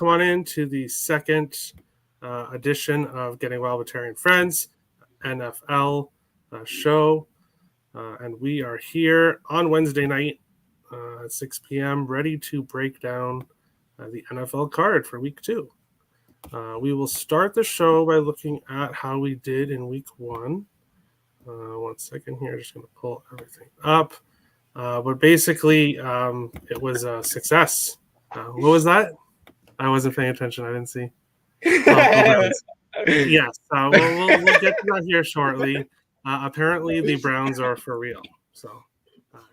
welcome on into the second edition of Getting Well with Terry and Friends NFL show. And we are here on Wednesday night at 6 p.m. ready to break down the NFL card for week 2. We will start the show by looking at how we did in week 1. 1 second here, just going to pull everything up. But basically, it was a success. What was that? I wasn't paying attention. I didn't see. Yes, we'll get to that here shortly. Apparently, the Browns are for real. So,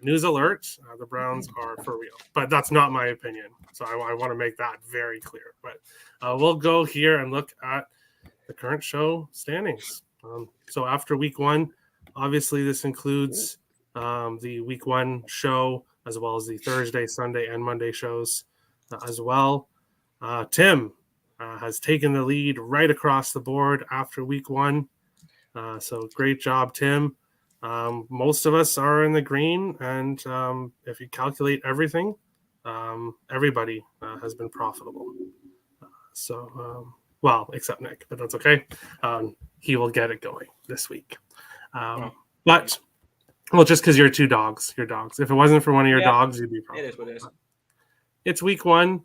news alert, the Browns are for real. But that's not my opinion. So I want to make that very clear. But we'll go here and look at the current show standings. So after week 1, obviously this includes the week 1 show, as well as the Thursday, Sunday, and Monday shows as well. Tim has taken the lead right across the board after week 1. So great job, Tim. Most of us are in the green, and if you calculate everything, everybody has been profitable. Well, except Nick, but that's okay. He will get it going this week. But, just because you're your dogs. If it wasn't for one of your dogs, you'd be profitable. It is what it is. It's week 1.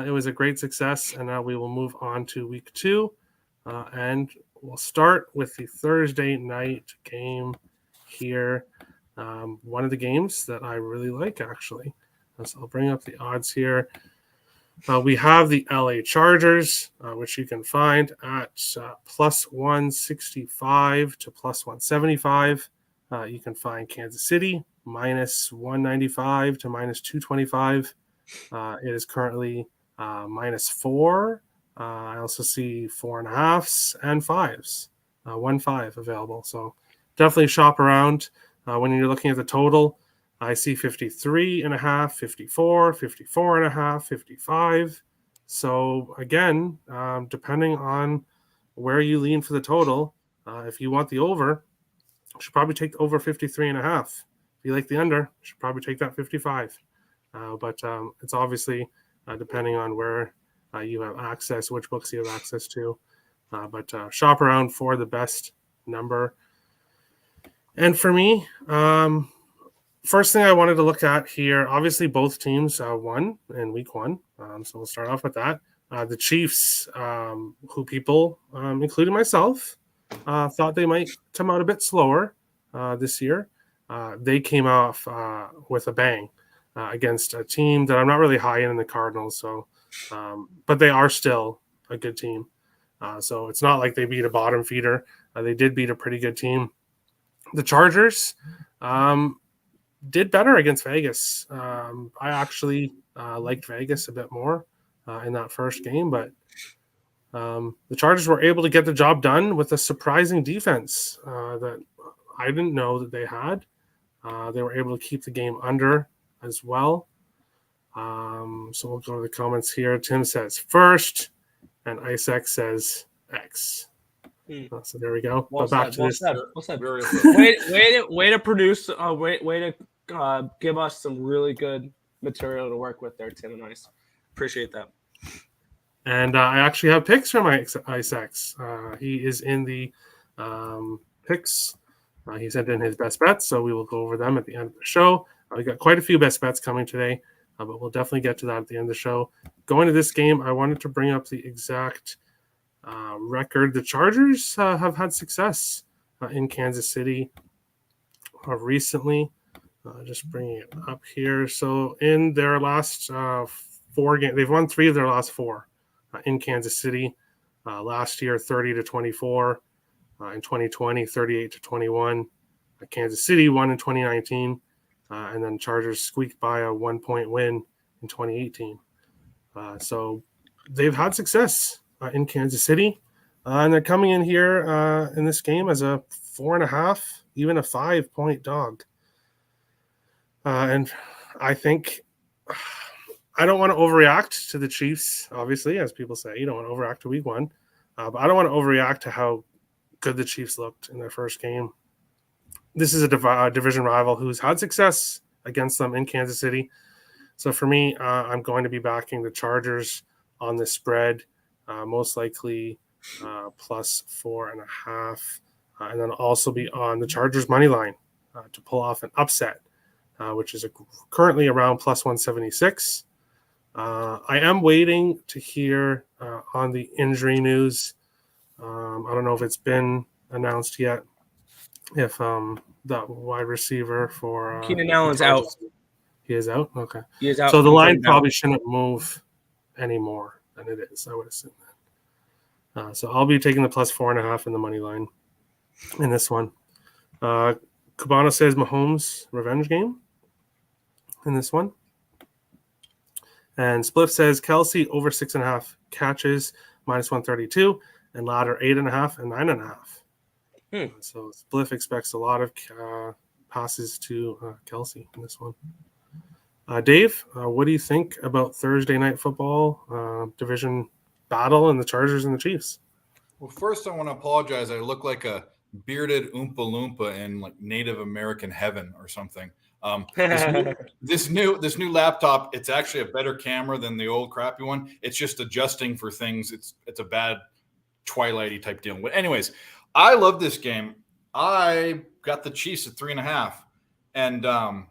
It was a great success, and now we will move on to week 2. And we'll start with the Thursday night game here. One of the games that I really like, actually. So I'll bring up the odds here. We have the LA Chargers, which you can find at plus 165 to plus 175. You can find Kansas City minus 195 to minus 225. It is currently minus 4. I also see 4.5s and 5s, 1.5 available. So definitely shop around. When you're looking at the total, I see 53.5, 54, 54.5, 55. So again, depending on where you lean for the total, if you want the over, you should probably take the over 53.5. If you like the under, you should probably take that 55. But it's obviously depending on where you have access, which books you have access to. But shop around for the best number. And for me, first thing I wanted to look at here, obviously both teams won in week 1. So we'll start off with that. The Chiefs, who people, including myself, thought they might come out a bit slower this year. They came off with a bang against a team that I'm not really high in the Cardinals. So, but they are still a good team. So it's not like they beat a bottom feeder. They did beat a pretty good team. The Chargers did better against Vegas. I actually liked Vegas a bit more in that first game, but the Chargers were able to get the job done with a surprising defense that I didn't know that they had. They were able to keep the game under as well. So we'll go to the comments here. Tim says first, and IceX says X. So there we go. Well back said, to well said. Way to produce. Way to give us some really good material to work with there, Tim and Ice. Appreciate that. And I actually have picks from IceX. He is in the picks. He sent in his best bets, so we will go over them at the end of the show. We got quite a few best bets coming today, but we'll definitely get to that at the end of the show. Going to this game, I wanted to bring up the exact record. The Chargers have had success in Kansas City recently. Just bringing it up here. So in their last 4 games, they've won 3 of their last 4 in Kansas City. Last year, 30-24. In 2020, 38-21. Kansas City won in 2019. And then Chargers squeaked by a 1-point win in 2018. So they've had success in Kansas City. And they're coming in here in this game as a 4.5, even a 5-point dog. And I think I don't want to overreact to the Chiefs, obviously, as people say. You don't want to overreact to week 1. But I don't want to overreact to how good the Chiefs looked in their first game. This is a division rival who's had success against them in Kansas City. So for me, I'm going to be backing the Chargers on the spread, most likely plus 4.5. And then also be on the Chargers money line to pull off an upset, which is currently around plus 176. I am waiting to hear on the injury news. I don't know if it's been announced yet. If that wide receiver for Keenan Allen's out. He is out? Okay. He is out. So the line probably shouldn't move any more than it is, I would assume that. So I'll be taking the plus 4.5 in the money line in this one. Cabana says Mahomes revenge game in this one. And Spliff says Kelsey over 6.5 catches minus 132 and ladder 8.5 and 9.5. So Spliff expects a lot of passes to Kelsey in this one. Dave, what do you think about Thursday night football division battle and the Chargers and the Chiefs? Well, first I want to apologize. I look like a bearded Oompa Loompa in like Native American heaven or something. This new laptop, it's actually a better camera than the old crappy one. It's just adjusting for things. It's a bad Twilight-y type deal. But anyways, I love this game. I got the Chiefs at 3.5, and I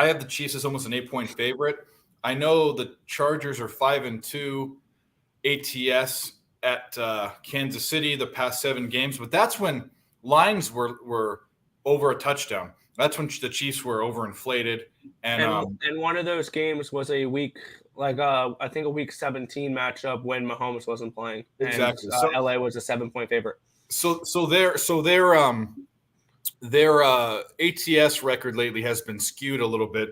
have the Chiefs as almost an 8-point favorite. I know the Chargers are 5-2 ATS at Kansas City the past 7 games, but that's when lines were over a touchdown. That's when the Chiefs were overinflated. And one of those games was a week, I think a week 17 matchup when Mahomes wasn't playing. Exactly. And, so LA was a 7-point favorite. So their ATS record lately has been skewed a little bit.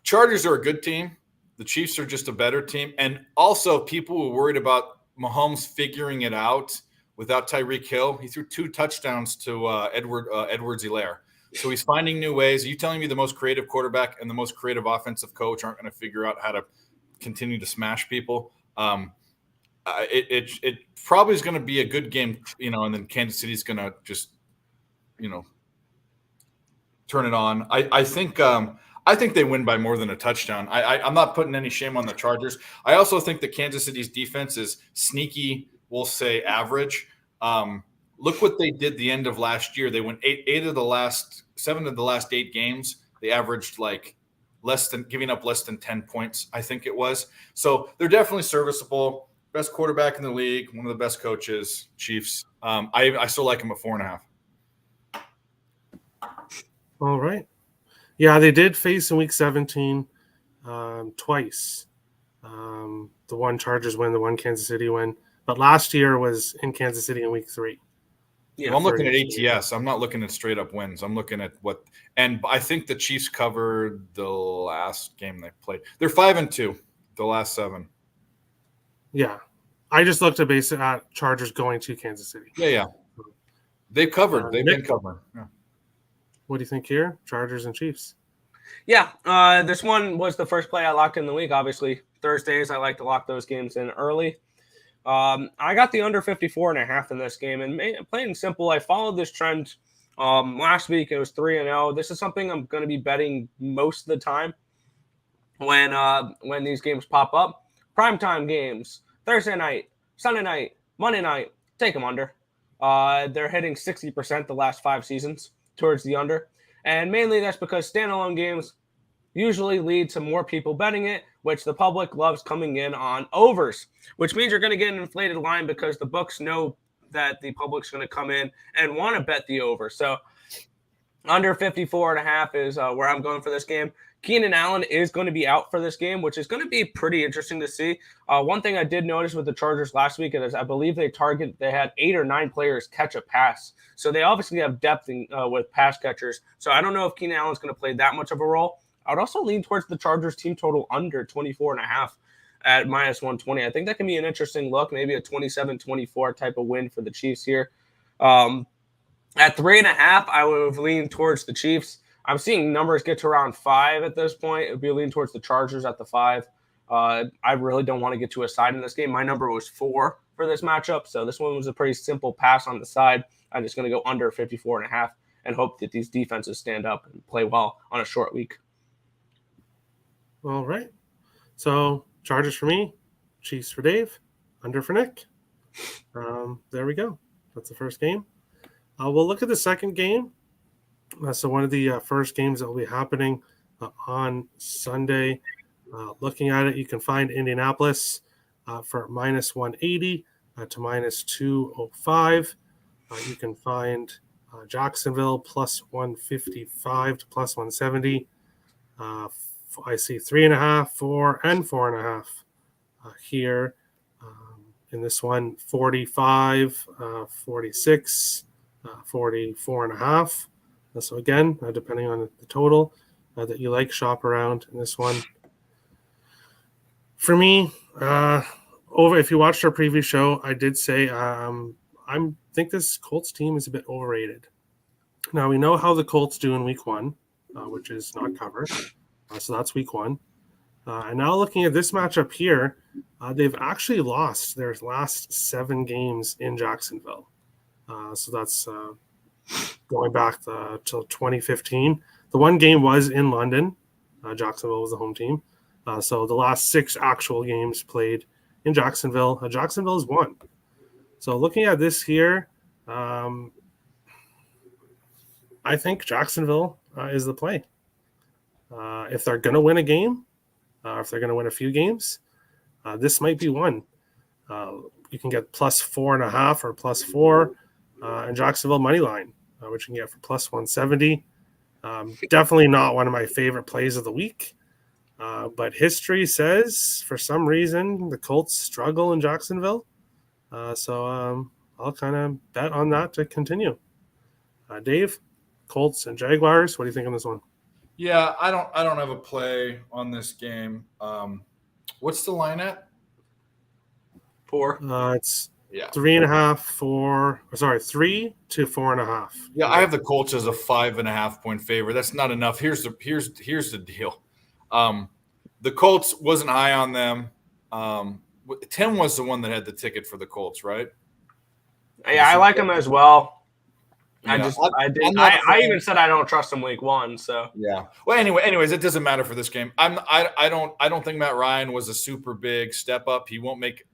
Chargers are a good team. The Chiefs are just a better team. And also people were worried about Mahomes figuring it out without Tyreek Hill. He threw 2 touchdowns to Edwards-Helaire. So he's finding new ways. Are you telling me the most creative quarterback and the most creative offensive coach aren't going to figure out how to continue to smash people? It probably is going to be a good game, and then Kansas City's going to just, turn it on. I think they win by more than a touchdown. I'm not putting any shame on the Chargers. I also think that Kansas City's defense is sneaky, we'll say average. Look what they did the end of last year. They went 7 of the last 8 games. They averaged giving up less than 10 points, I think it was. So they're definitely serviceable. Best quarterback in the league, one of the best coaches, Chiefs. I still like him at 4.5. All right. Yeah, they did face in week 17 twice. The one Chargers win, the one Kansas City win. But last year was in Kansas City in week 3. Yeah, well, I'm looking at ATS. I'm not looking at straight up wins. I'm looking at and I think the Chiefs covered the last game they played. They're 5-2, the last 7. Yeah. I just looked at Chargers going to Kansas City. Yeah. They've covered. They've been covering. Yeah. What do you think here? Chargers and Chiefs. Yeah. This one was the first play I locked in the week. Obviously, Thursdays, I like to lock those games in early. I got the under 54.5 in this game, and plain and simple, I followed this trend. Last week it was 3-0. This is something I'm going to be betting most of the time when these games pop up. Primetime games, Thursday night, Sunday night, Monday night, take them under. They're hitting 60% the last 5 seasons towards the under, and mainly that's because standalone games usually lead to more people betting it, which the public loves coming in on overs, which means you're going to get an inflated line because the books know that the public's going to come in and want to bet the over. So under 54.5 is where I'm going for this game. Keenan Allen is going to be out for this game, which is going to be pretty interesting to see. One thing I did notice with the Chargers last week is I believe they had 8 or 9 players catch a pass. So they obviously have depth with pass catchers. So I don't know if Keenan Allen's going to play that much of a role. I would also lean towards the Chargers team total under 24.5 at minus 120. I think that can be an interesting look, maybe a 27-24 type of win for the Chiefs here. At 3.5, I would have leaned towards the Chiefs. I'm seeing numbers get to around 5 at this point. It would be a lean towards the Chargers at the 5. I really don't want to get to a side in this game. My number was 4 for this matchup, so this one was a pretty simple pass on the side. I'm just going to go under 54.5 and hope that these defenses stand up and play well on a short week. All right. So Chargers for me, Chiefs for Dave, under for Nick. There we go. That's the first game. We'll look at the second game. So one of the first games that will be happening on Sunday. Looking at it, you can find Indianapolis for minus 180 to minus 205. You can find Jacksonville plus 155 to plus 170. I see 3.5, 4, and 4.5 here. In this one, 45, 46, 44.5. So again, depending on the total that you like, shop around in this one. For me, if you watched our previous show, I did say I think this Colts team is a bit overrated. Now, we know how the Colts do in week 1, which is not covered. So that's week 1. And now looking at this matchup here, they've actually lost their last 7 games in Jacksonville. So that's going back till 2015. The one game was in London. Jacksonville was the home team. So the last 6 actual games played in Jacksonville. Jacksonville has won. So looking at this here, I think Jacksonville is the play. If they're going to win a game, if they're going to win a few games, this might be one. You can get plus 4.5 or plus 4 in Jacksonville money line, which you can get for plus 170. Definitely not one of my favorite plays of the week. But history says, for some reason, the Colts struggle in Jacksonville. So I'll kind of bet on that to continue. Dave, Colts and Jaguars, what do you think on this one? Yeah, I don't have a play on this game. What's the line at? 4. Yeah. 3.5, 4. Sorry, 3 to 4.5. Yeah, I have the Colts as a 5.5 point favorite. That's not enough. Here's the deal. The Colts wasn't high on them. Tim was the one that had the ticket for the Colts, right? Yeah, I like them as well. Yeah. I even said I don't trust him week 1. So yeah. Well, anyways, it doesn't matter for this game. I don't think Matt Ryan was a super big step up. He won't make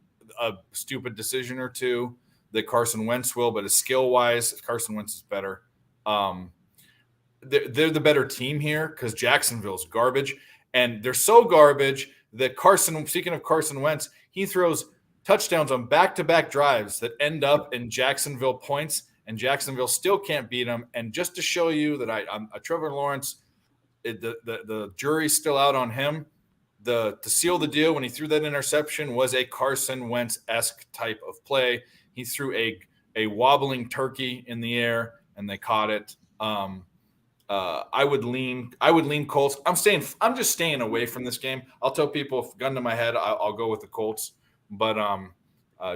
a stupid decision or two that Carson Wentz will, but skill wise, Carson Wentz is better. They're the better team here because Jacksonville's garbage, and they're so garbage that speaking of Carson Wentz, he throws touchdowns on back-to-back drives that end up in Jacksonville points, and Jacksonville still can't beat them. And just to show you that I'm Trevor Lawrence, the jury's still out on him. To seal the deal when he threw that interception was a Carson Wentz-esque type of play. He threw a wobbling turkey in the air, and they caught it. I would lean Colts. I'm just staying away from this game. I'll tell people, if gun to my head, I'll go with the Colts, but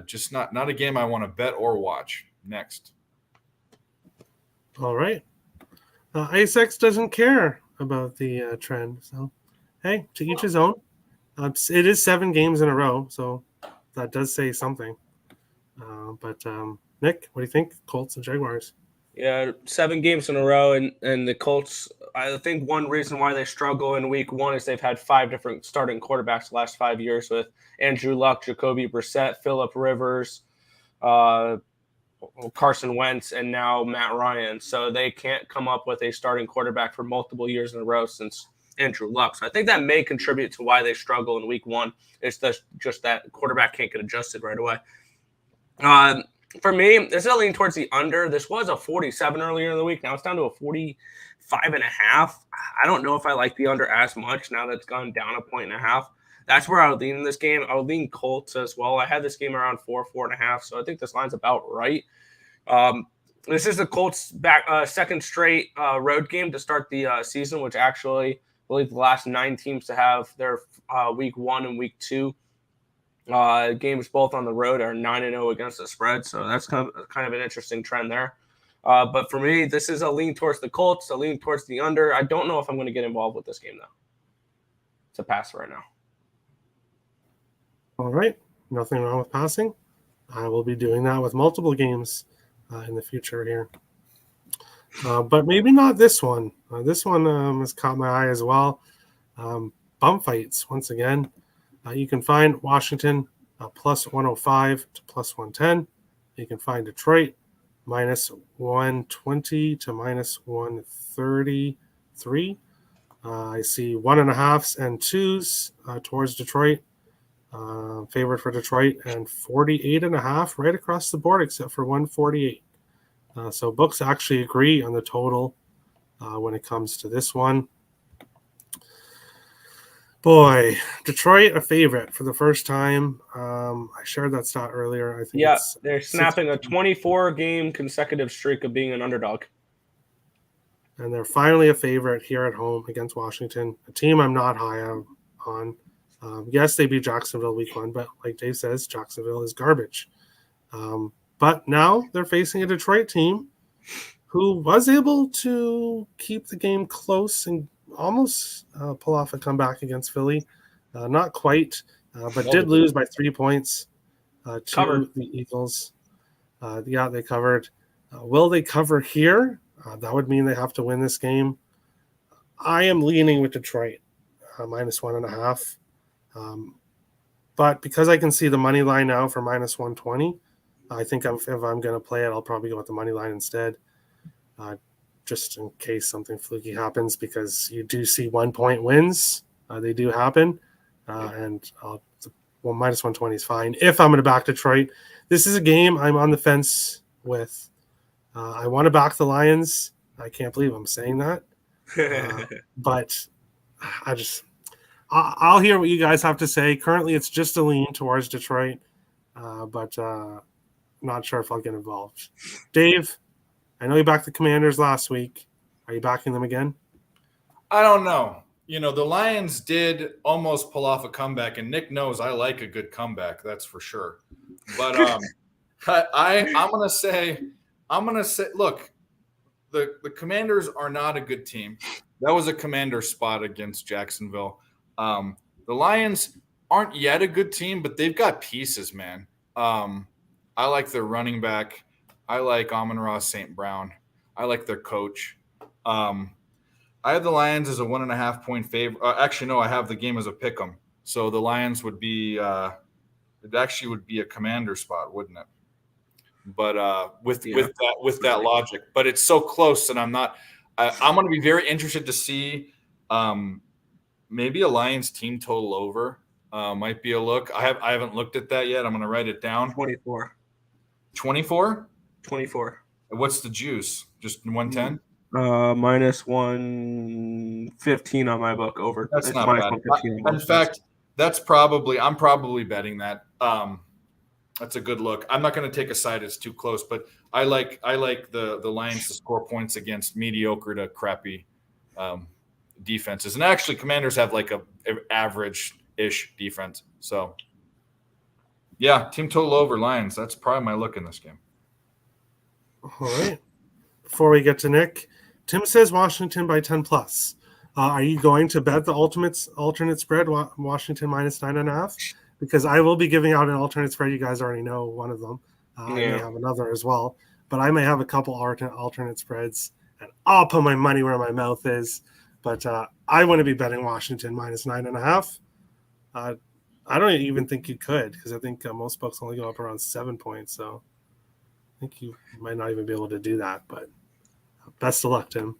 just not a game I want to bet or watch. Next. All right. ASX doesn't care about the trend, so hey, to each his own. It is 7 games in a row, so that does say something. But Nick, what do you think? Colts and Jaguars. Yeah, 7 games in a row, and the Colts, I think one reason why they struggle in week 1 is they've had 5 different starting quarterbacks the last 5 years with Andrew Luck, Jacoby Brissett, Phillip Rivers, Carson Wentz, and now Matt Ryan. So they can't come up with a starting quarterback for multiple years in a row since Andrew Luck. So I think that may contribute to why they struggle in week 1. It's just that quarterback can't get adjusted right away. For me, this is a lean towards the under. This was a 47 earlier in the week. Now it's down to a 45.5. I don't know if I like the under as much now that it's gone down a 1.5. That's where I would lean in this game. I would lean Colts as well. I had this game around 4.5, so I think this line's about right. This is the Colts' second straight road game to start the season, which actually, I believe the last 9 teams to have their week 1 and week 2 games both on the road are 9-0 against the spread. So that's kind of an interesting trend there. But for me, this is a lean towards the Colts, a lean towards the under. I don't know if I'm going to get involved with this game, though. It's a pass right now. All right. Nothing wrong with passing. I will be doing that with multiple games in the future here. But maybe not this one. This one has caught my eye as well. Bum fights, once again. You can find Washington plus 105 to plus 110. You can find Detroit minus 120 to minus 133. I see 1.5s and 2s towards Detroit. Favorite for Detroit, and 48.5 right across the board except for 148. So books actually agree on the total when it comes to this one. Boy, Detroit a favorite for the first time. I shared that stat earlier. I think they're snapping a 24-game consecutive streak of being an underdog. And they're finally a favorite here at home against Washington, a team I'm not high on. Yes, they beat Jacksonville week 1, but like Dave says, Jacksonville is garbage. But now they're facing a Detroit team who was able to keep the game close and almost pull off a comeback against Philly. Not quite, but did lose by 3 points to the Eagles. They covered. Will they cover here? That would mean they have to win this game. I am leaning with Detroit, minus 1.5. But because I can see the money line now for minus 120, I think if I'm going to play it, I'll probably go with the money line instead, just in case something fluky happens, because you do see 1 point wins. They do happen. And minus 120 is fine. If I'm going to back Detroit, this is a game I'm on the fence with. I want to back the Lions. I can't believe I'm saying that. But I'll hear what you guys have to say. Currently, it's just a lean towards Detroit, but not sure if I'll get involved. Dave, I know you backed the Commanders last week. Are you backing them again? I don't know. The Lions did almost pull off a comeback, and Nick knows I like a good comeback. That's for sure. But I'm gonna say, look, the Commanders are not a good team. That was a Commander spot against Jacksonville. The Lions aren't yet a good team, but they've got pieces, man. I like their running back. I like Amon-Ra St. Brown. I like their coach. I have the Lions as a 1.5 point favorite. Actually, no, I have the game as a pick 'em. So the Lions would be it actually would be a Commander spot, wouldn't it? But with that logic, but it's so close, and I'm going to be very interested to see maybe a Lions team total over might be a look. I haven't looked at that yet. I'm going to write it down. 24. 24? 24. What's the juice? Just 110? Minus 115 on my book over. That's not bad. In fact, I'm probably betting that. That's a good look. I'm not going to take a side; it's too close. But I like the Lions to score points against mediocre to crappy defenses. And actually, Commanders have like a average-ish defense. So, yeah, team total over Lions. That's probably my look in this game. All right. Before we get to Nick, Tim says Washington by 10 plus. Are you going to bet the alternate spread, Washington minus 9.5? Because I will be giving out an alternate spread. You guys already know one of them. I may have another as well. But I may have a couple alternate spreads. And I'll put my money where my mouth is. But I want to be betting Washington minus 9.5. I don't even think you could, because I think most books only go up around 7 points. So I think you might not even be able to do that. But best of luck, Tim.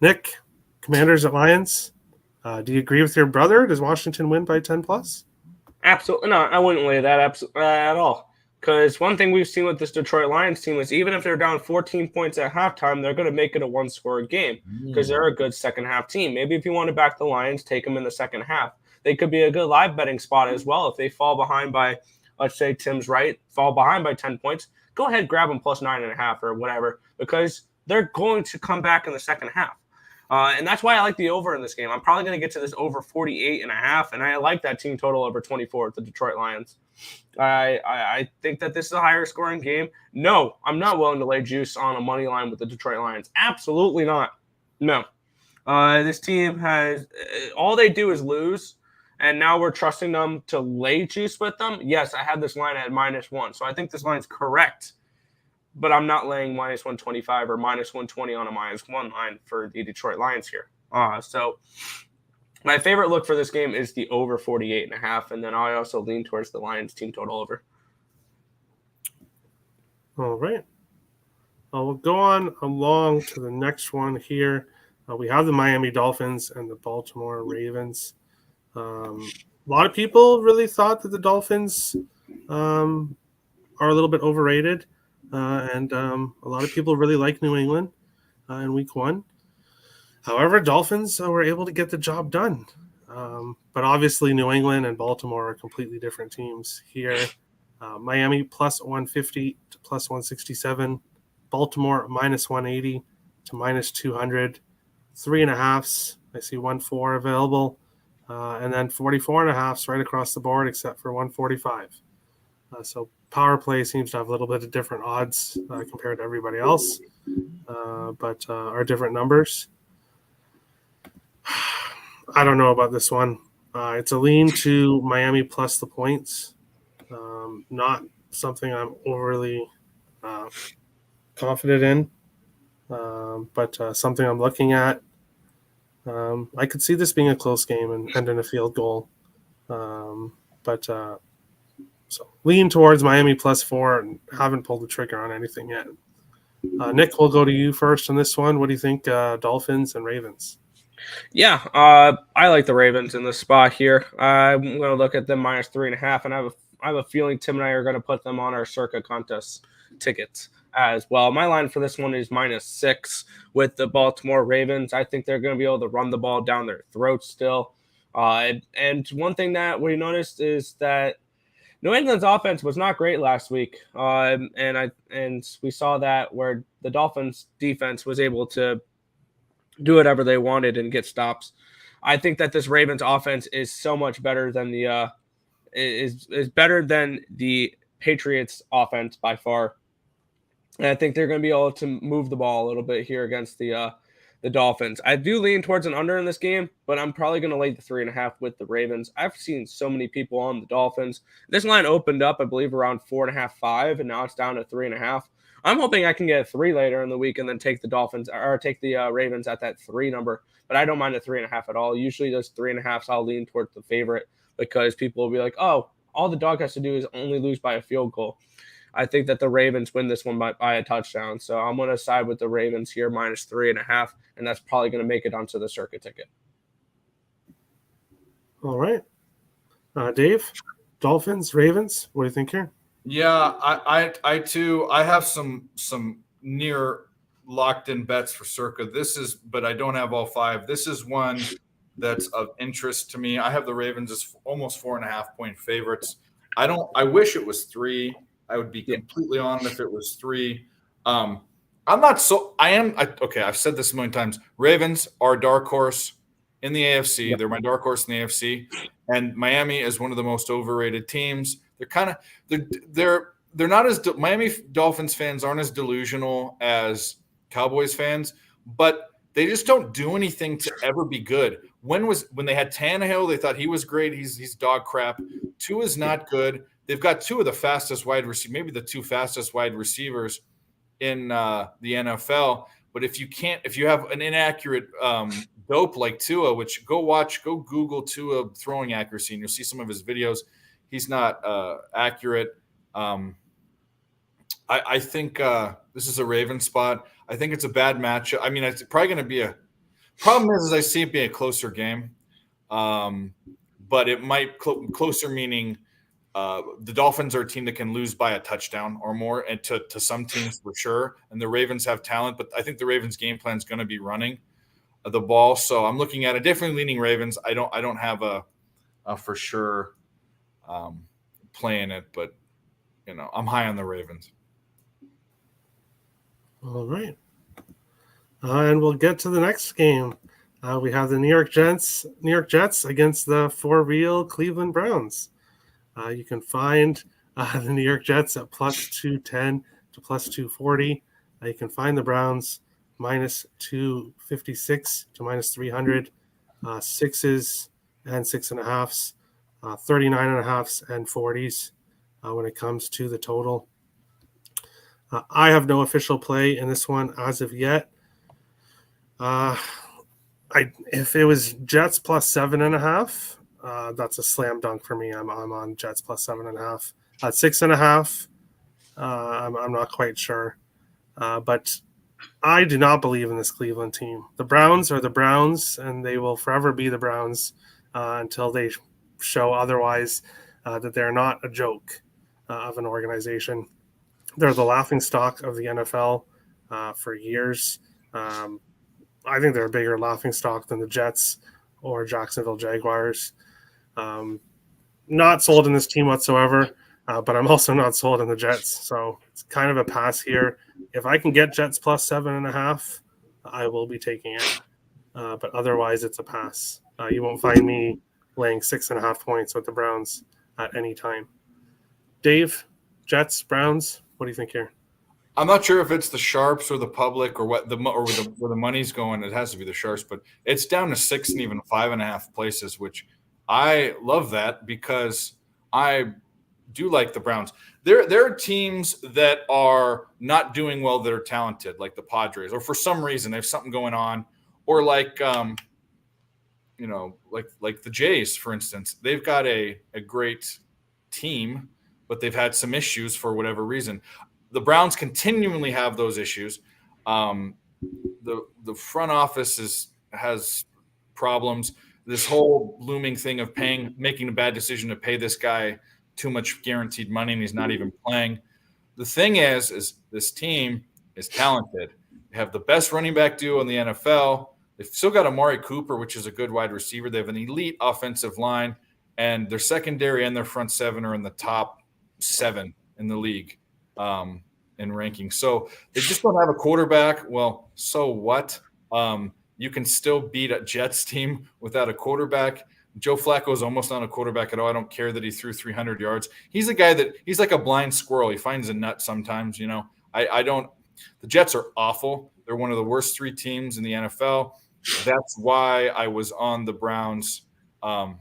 Nick, Commanders at Lions. Do you agree with your brother? Does Washington win by 10 plus? Absolutely not. I wouldn't lay that at all. Because one thing we've seen with this Detroit Lions team is even if they're down 14 points at halftime, they're going to make it a one-score game because they're a good second-half team. Maybe if you want to back the Lions, take them in the second half. They could be a good live betting spot as well. If they fall behind by, let's say Tim's right, fall behind by 10 points, go ahead, grab them plus 9.5 or whatever, because they're going to come back in the second half. And that's why I like the over in this game. I'm probably going to get to this over 48.5, and I like that team total over 24 at the Detroit Lions. I think that this is a higher scoring game. No, I'm not willing to lay juice on a money line with the Detroit Lions. Absolutely not. No. This team has all they do is lose, and now we're trusting them to lay juice with them. Yes, I had this line at -1, so I think this line is correct. But I'm not laying minus 125 or minus 120 on a -1 line for the Detroit Lions here. So My favorite look for this game is the over 48.5, and then I also lean towards the Lions team total over. All right. We'll go on along to the next one here. We have the Miami Dolphins and the Baltimore Ravens. A lot of people really thought that the Dolphins are a little bit overrated, and a lot of people really like New England in Week 1. However, Dolphins were able to get the job done. But obviously, New England and Baltimore are completely different teams here. Miami plus 150 to plus 167. Baltimore minus 180 to minus 200. 3.5s. I see 1.4 available. And then 44.5s right across the board except for 145. So power play seems to have a little bit of different odds compared to everybody else, but are different numbers. I don't know about this one. It's a lean to Miami plus the points. Not something I'm overly confident in, but something I'm looking at. I could see this being a close game and end in a field goal. So lean towards Miami plus 4 and haven't pulled the trigger on anything yet. Nick, we'll go to you first on this one. What do you think, Dolphins and Ravens? Yeah, I like the Ravens in this spot here. I'm going to look at them minus 3.5, and I have a feeling Tim and I are going to put them on our Circa contest tickets as well. My line for this one is minus 6 with the Baltimore Ravens. I think they're going to be able to run the ball down their throats still. And one thing that we noticed is that New England's offense was not great last week, and we saw that where the Dolphins' defense was able to do whatever they wanted and get stops. I think that this Ravens offense is so much better than the is better than the Patriots offense by far. And I think they're going to be able to move the ball a little bit here against the Dolphins. I do lean towards an under in this game, but I'm probably going to lay the 3.5 with the Ravens. I've seen so many people on the Dolphins. This line opened up, I believe, around 4.5, 5, and now it's down to 3.5. I'm hoping I can get a 3 later in the week and then take the Dolphins or take the Ravens at that 3 number. But I don't mind a 3.5 at all. Usually those 3.5s, I'll lean towards the favorite because people will be like, oh, all the dog has to do is only lose by a field goal. I think that the Ravens win this one by a touchdown. So I'm going to side with the Ravens here, minus 3.5, and that's probably going to make it onto the Circa ticket. All right. Dave, Dolphins, Ravens, what do you think here? Yeah, I too, I have some near locked in bets for Circa. But I don't have all 5. This is one that's of interest to me. I have the Ravens as almost 4.5 point favorites. I wish it was 3. I would be completely on if it was 3. I'm not so. I've said this a million times. Ravens are a dark horse in the AFC. Yep. They're my dark horse in the AFC, and Miami is one of the most overrated teams. They're not as Miami Dolphins fans aren't as delusional as Cowboys fans, but they just don't do anything to ever be good. When they had Tannehill, they thought he was great. He's dog crap. Tua is not good. They've got 2 of the fastest wide receivers, maybe the 2 fastest wide receivers in the NFL. But if you have an inaccurate dope like Tua, which go Google Tua throwing accuracy, and you'll see some of his videos. He's not accurate. I think this is a Raven spot. I think it's a bad matchup. I mean, it's probably going to be a problem. I see it being a closer game, but it might closer meaning. The Dolphins are a team that can lose by a touchdown or more, and to some teams for sure. And the Ravens have talent, but I think the Ravens' game plan is going to be running the ball. So I'm looking at definitely leaning Ravens. I don't have a for sure playing it, but I'm high on the Ravens. All right, and we'll get to the next game. We have the New York Jets against the for real Cleveland Browns. You can find the New York Jets at plus 210 to plus 240. You can find the Browns minus 256 to minus 300, 6s and 6.5s, 39.5s and 40s when it comes to the total. I have no official play in this one as of yet. I If it was Jets plus 7.5, that's a slam dunk for me. I'm on Jets plus 7.5. At 6.5, I'm not quite sure, but I do not believe in this Cleveland team. The Browns are the Browns, and they will forever be the Browns until they show otherwise. That they're not a joke of an organization. They're the laughingstock of the NFL for years. I think they're a bigger laughingstock than the Jets or Jacksonville Jaguars. Not sold in this team whatsoever, but I'm also not sold in the Jets. So it's kind of a pass here. If I can get Jets plus 7.5, I will be taking it. But otherwise, it's a pass. You won't find me laying 6.5 points with the Browns at any time. Dave, Jets, Browns, what do you think here? I'm not sure if it's the sharps or the public or where the money's going. It has to be the sharps, but it's down to 6 and even 5.5 places, which I love that because I do like the Browns. There are teams that are not doing well that are talented, like the Padres, or for some reason they have something going on, or like like the Jays, for instance. They've got a great team, but they've had some issues for whatever reason. The Browns continually have those issues. The front office has problems. This whole looming thing of making a bad decision to pay this guy too much guaranteed money, and he's not even playing. The thing is this team is talented. They have the best running back duo in the NFL. They've still got Amari Cooper, which is a good wide receiver. They have an elite offensive line, and their secondary and their front seven are in the top 7 in the league. In rankings. So they just don't have a quarterback. Well, so what? You can still beat a Jets team without a quarterback. Joe Flacco is almost not a quarterback at all. I don't care that he threw 300 yards. He's a guy he's like a blind squirrel. He finds a nut sometimes, the Jets are awful. They're one of the worst 3 teams in the NFL. That's why I was on the Browns. I'm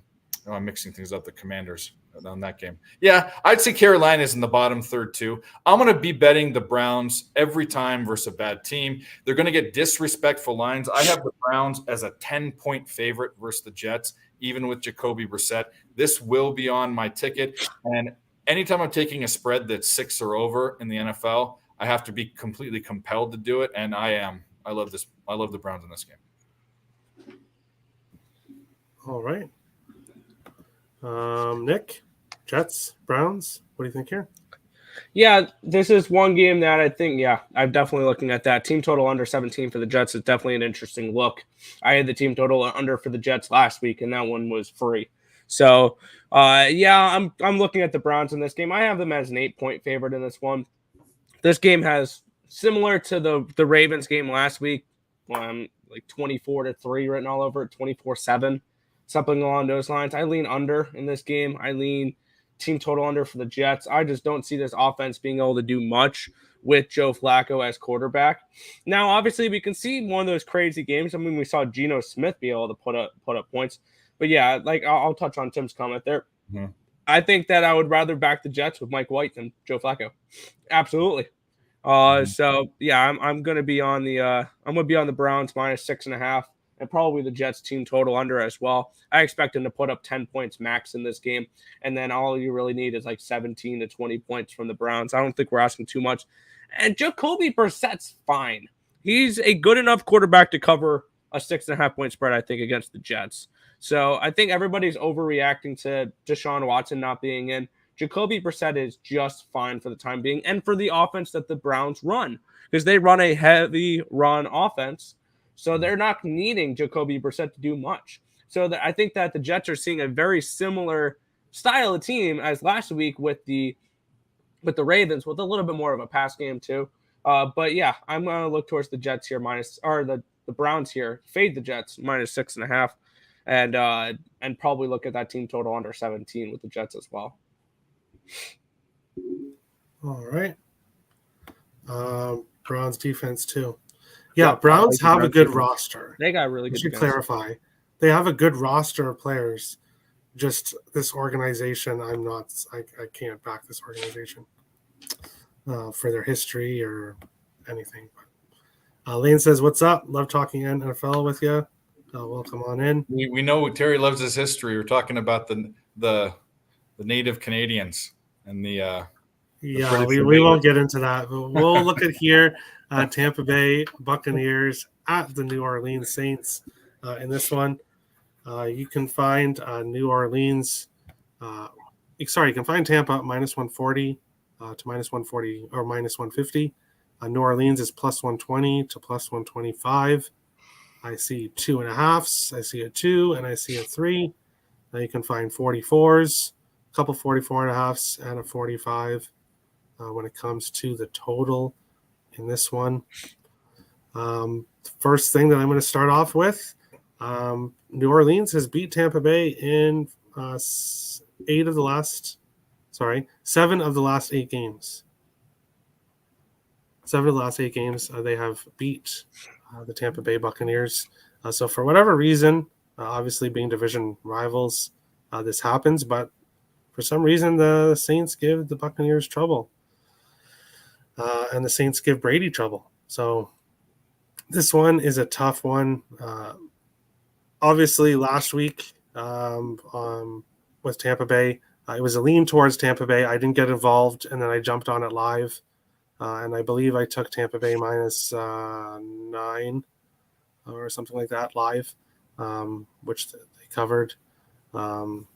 mixing things up. The Commanders on that game. Yeah, I'd say Carolina's in the bottom third too. I'm going to be betting the Browns every time versus a bad team. They're going to get disrespectful lines. I have the Browns as a 10-point favorite versus the Jets, even with Jacoby Brissett. This will be on my ticket. And anytime I'm taking a spread that's 6 or over in the NFL, I have to be completely compelled to do it. And I am. I love this. I love the Browns in this game. All right. Nick, Jets, Browns, what do you think here? Yeah, this is one game that I think, I'm definitely looking at that. Team total under 17 for the Jets is definitely an interesting look. I had the team total under for the Jets last week, and that one was free. So, I'm looking at the Browns in this game. I have them as an 8-point favorite in this one. This game has, similar to the Ravens game last week, like 24-3 written all over it, 24-7. Something along those lines. I lean under in this game. I lean team total under for the Jets. I just don't see this offense being able to do much with Joe Flacco as quarterback. Now, obviously, we can see one of those crazy games. I mean, we saw Geno Smith be able to put up points. But yeah, like I'll touch on Tim's comment there. Mm-hmm. I think that I would rather back the Jets with Mike White than Joe Flacco. Absolutely. So yeah, I'm gonna be on the Browns minus 6.5. And probably the Jets team total under as well. I expect them to put up 10 points max in this game. And then all you really need is like 17 to 20 points from the Browns. I don't think we're asking too much. And Jacoby Brissett's fine. He's a good enough quarterback to cover a 6.5-point spread, I think, against the Jets. So I think everybody's overreacting to Deshaun Watson not being in. Jacoby Brissett is just fine for the time being and for the offense that the Browns run, because they run a heavy run offense. So they're not needing Jacoby Brissett to do much. So I think that the Jets are seeing a very similar style of team as last week with the Ravens, with a little bit more of a pass game too. But yeah, I'm going to look towards the Jets here the Browns here. Fade the Jets minus 6.5, and probably look at that team total under 17 with the Jets as well. All right. Browns defense too. Yeah, Browns have a good roster. They got really good. To clarify, they have a good roster of players. Just this organization, I can't back this organization for their history or anything. Lane says, "What's up? Love talking NFL with you." welcome on in. We know Terry loves his history. We're talking about the native Canadians and the we won't get into that. We'll look at here Tampa Bay Buccaneers at the New Orleans Saints. In this one, you can find New Orleans. You can find Tampa minus 140 to minus 140 or minus 150. New Orleans is plus 120 to plus 125. I see 2.5s. I see a 2 and I see a 3. Now you can find 44s, a couple 44.5s, and a 45 when it comes to the total in this one. First thing that I'm going to start off with, New Orleans has beat Tampa Bay in 7 of the last 8 games. 7 of the last 8 games, they have beat the Tampa Bay Buccaneers. So for whatever reason, obviously being division rivals, this happens. But for some reason, the Saints give the Buccaneers trouble. And the Saints give Brady trouble. So this one is a tough one. Obviously, last week with Tampa Bay, it was a lean towards Tampa Bay. I didn't get involved, and then I jumped on it live. And I believe I took Tampa Bay minus 9 or something like that live, which they covered. Or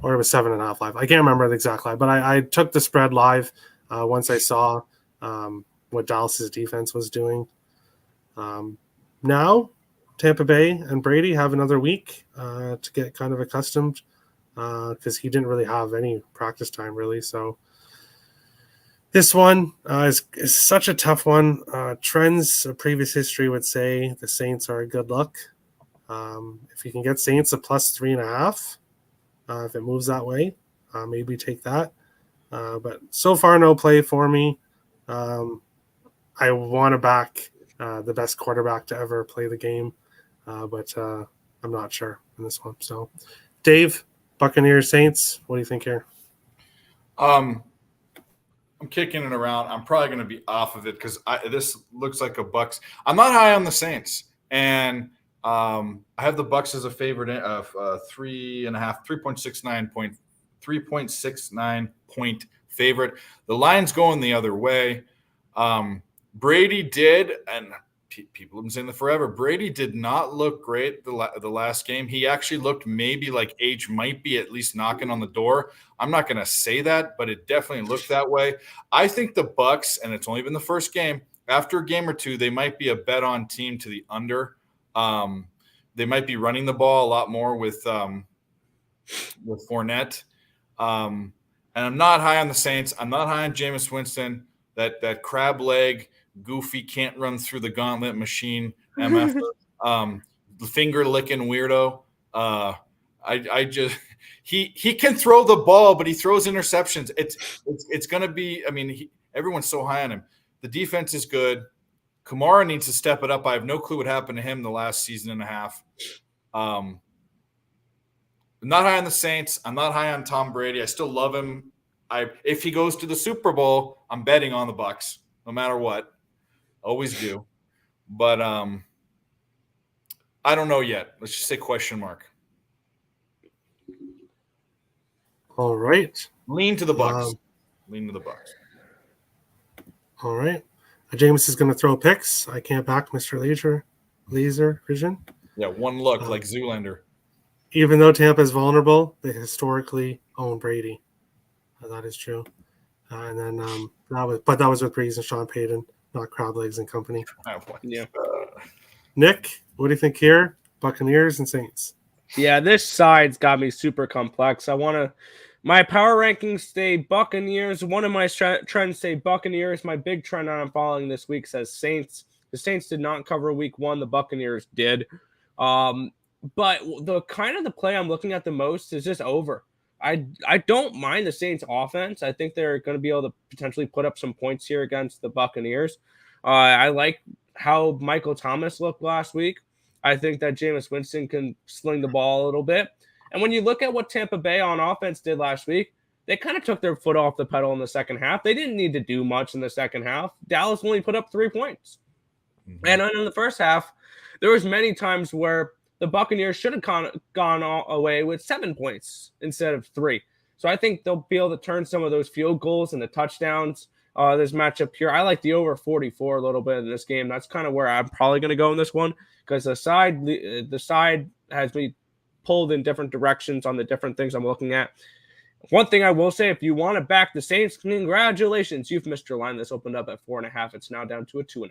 it was 7.5 live. I can't remember the exact live, but I took the spread live once I saw what Dallas's defense was doing. Now, Tampa Bay and Brady have another week to get kind of accustomed because he didn't really have any practice time, really. So this one is such a tough one. Trends of previous history would say the Saints are a good look. If you can get Saints a plus 3.5, if it moves that way, maybe take that. But so far, no play for me. I want to back the best quarterback to ever play the game, but I'm not sure in this one. So, Dave, Buccaneers, Saints, what do you think here? I'm kicking it around. I'm probably going to be off of it because this looks like a Bucks. I'm not high on the Saints, and I have the Bucks as a favorite of 3.69 point favorite. The line's going the other way. Brady did, and people have been saying that forever. Brady did not look great the last game. He actually looked maybe like age might be at least knocking on the door. I'm not going to say that, but it definitely looked that way. I think the Bucks, and it's only been the first game, after a game or two, they might be a bet on team to the under. They might be running the ball a lot more with Fournette. And I'm not high on the Saints. I'm not high on Jameis Winston. That crab leg, goofy, can't run through the gauntlet machine, MF, the finger licking weirdo. I just he can throw the ball, but he throws interceptions. It's going to be. I mean, everyone's so high on him. The defense is good. Kamara needs to step it up. I have no clue what happened to him the last season and a half. I'm not high on the Saints. I'm not high on Tom Brady. I still love him. If he goes to the Super Bowl, I'm betting on the Bucs, no matter what. Always do. But I don't know yet. Let's just say question mark. All right. Lean to the Bucs. Lean to the Bucs. All right. Jameis is going to throw picks. I can't back Mr. Laser Vision. Yeah, one look like Zoolander. Even though Tampa is vulnerable, they historically own Brady. That is true. And then that was with Breeze and Sean Payton, not Crab Legs and company. Yeah. Nick, what do you think here? Buccaneers and Saints. Yeah, this side's got me super complex. My power rankings stay Buccaneers. One of my trends say Buccaneers. My big trend I'm following this week says Saints. The Saints did not cover week 1. The Buccaneers did. But the play I'm looking at the most is just over. I don't mind the Saints offense. I think they're going to be able to potentially put up some points here against the Buccaneers. I like how Michael Thomas looked last week. I think that Jameis Winston can sling the ball a little bit. And when you look at what Tampa Bay on offense did last week, they kind of took their foot off the pedal in the second half. They didn't need to do much in the second half. Dallas only put up 3 points. Mm-hmm. And in the first half, there was many times where the Buccaneers should have gone away with 7 points instead of 3. So I think they'll be able to turn some of those field goals into touchdowns. This matchup here, I like the over 44 a little bit in this game. That's kind of where I'm probably going to go in this one because the side has me pulled in different directions on the different things I'm looking at. One thing I will say, if you want to back the Saints, congratulations. You've missed your line. This opened up at 4.5. It's now down to a 2.5.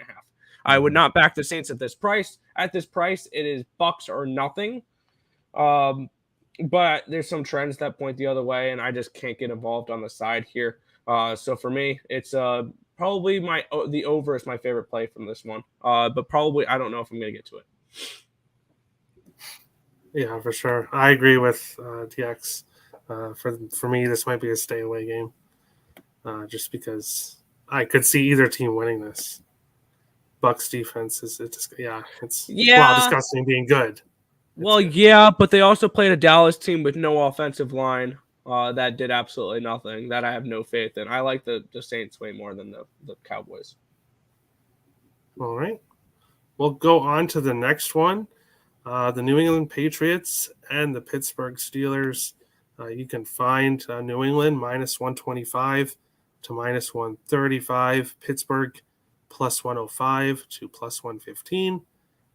I would not back the Saints at this price. At this price, it is bucks or nothing. But there's some trends that point the other way, and I just can't get involved on the side here. So for me, it's probably the over is my favorite play from this one. But probably I don't know if I'm going to get to it. Yeah, for sure. I agree with DX. For me, this might be a stay away game, just because I could see either team winning this. Bucks defense it's disgusting being good. Yeah, but they also played a Dallas team with no offensive line that did absolutely nothing. That I have no faith in. I like the Saints way more than the Cowboys. All right, we'll go on to the next one. The New England Patriots and the Pittsburgh Steelers. You can find New England minus 125 to minus 135. Pittsburgh plus 105 to plus 115.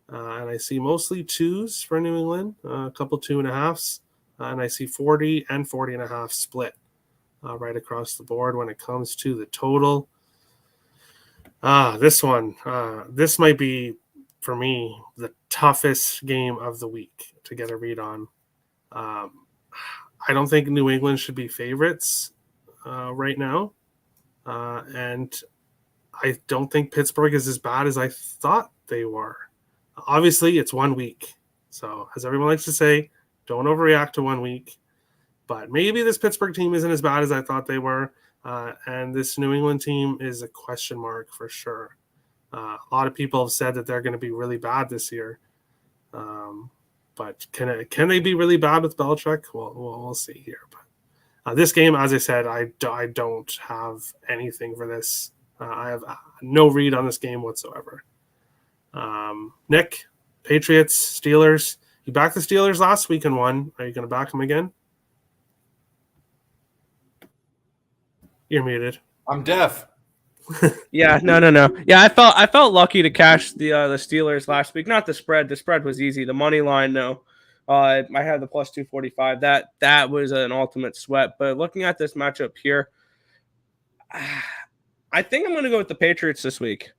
And I see mostly 2s for New England, a couple 2.5s. And I see 40 and 40.5 split right across the board when it comes to the total. This one, this might be, for me, the toughest game of the week to get a read on. I don't think New England should be favorites right now. And I don't think Pittsburgh is as bad as I thought they were. Obviously, it's 1 week. So, as everyone likes to say, don't overreact to 1 week. But maybe this Pittsburgh team isn't as bad as I thought they were. And this New England team is a question mark for sure. A lot of people have said that they're going to be really bad this year. But can they be really bad with Belichick? We'll see here. But this game, as I said, I don't have anything for this. I have no read on this game whatsoever. Nick, Patriots, Steelers. You backed the Steelers last week and won. Are you going to back them again? You're muted. I'm deaf. Yeah, no. Yeah, I felt lucky to cash the Steelers last week. Not the spread. The spread was easy. The money line, no. I had the plus 245. That was an ultimate sweat. But looking at this matchup here, I think I'm going to go with the Patriots this week.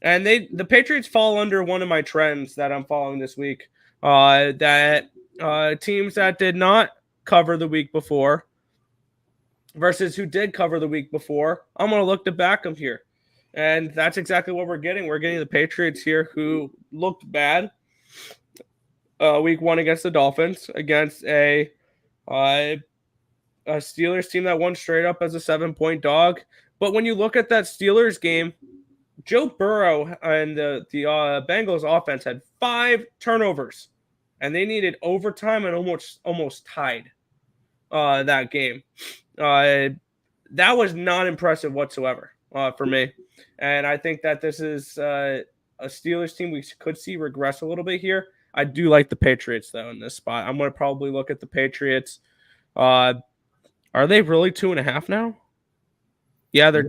And the Patriots fall under one of my trends that I'm following this week. That teams that did not cover the week before versus who did cover the week before, I'm going to look to back them here. And that's exactly what we're getting. We're getting the Patriots here who looked bad week 1 against the Dolphins, against a Steelers team that won straight up as a 7-point dog. But when you look at that Steelers game, Joe Burrow and the Bengals offense had 5 turnovers, and they needed overtime and almost tied that game. That was not impressive whatsoever for me. And I think that this is a Steelers team we could see regress a little bit here. I do like the Patriots, though, in this spot. I'm going to probably look at the Patriots. Are they really 2.5 now? Yeah, they're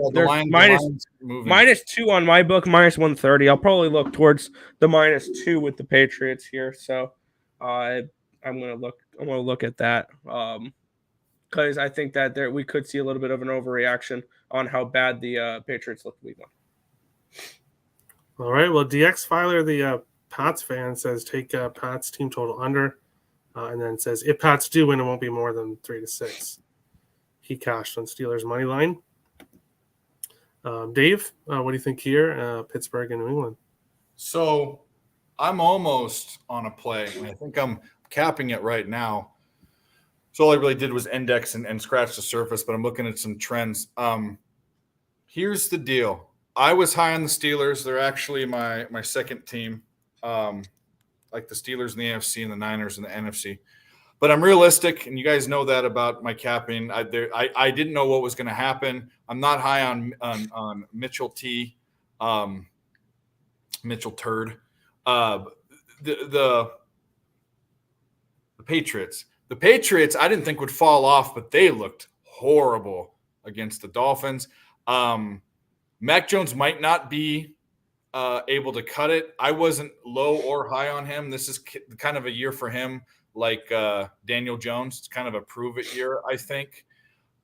minus 2 on my book, minus 130. I'll probably look towards the minus 2 with the Patriots here. So I'm gonna look at that because I think that we could see a little bit of an overreaction on how bad the Patriots looked week 1. All right. Well, DX Filer, the Pats fan, says take Pats team total under, and then says if Pats do win, it won't be more than 3-6. He cashed on Steelers money line. Dave, what do you think here? Pittsburgh and New England. So I'm almost on a play, and I think I'm capping it right now. So all I really did was index and scratch the surface, but I'm looking at some trends. Here's the deal. I was high on the Steelers. They're actually my second team, like the Steelers in the AFC and the Niners in the NFC. But I'm realistic, and you guys know that about my capping. I didn't know what was going to happen. I'm not high on Mitchell T. Mitchell Turd. The Patriots. The Patriots, I didn't think would fall off, but they looked horrible against the Dolphins. Mac Jones might not be able to cut it. I wasn't low or high on him. This is kind of a year for him, like Daniel Jones. It's kind of a prove it year, I think.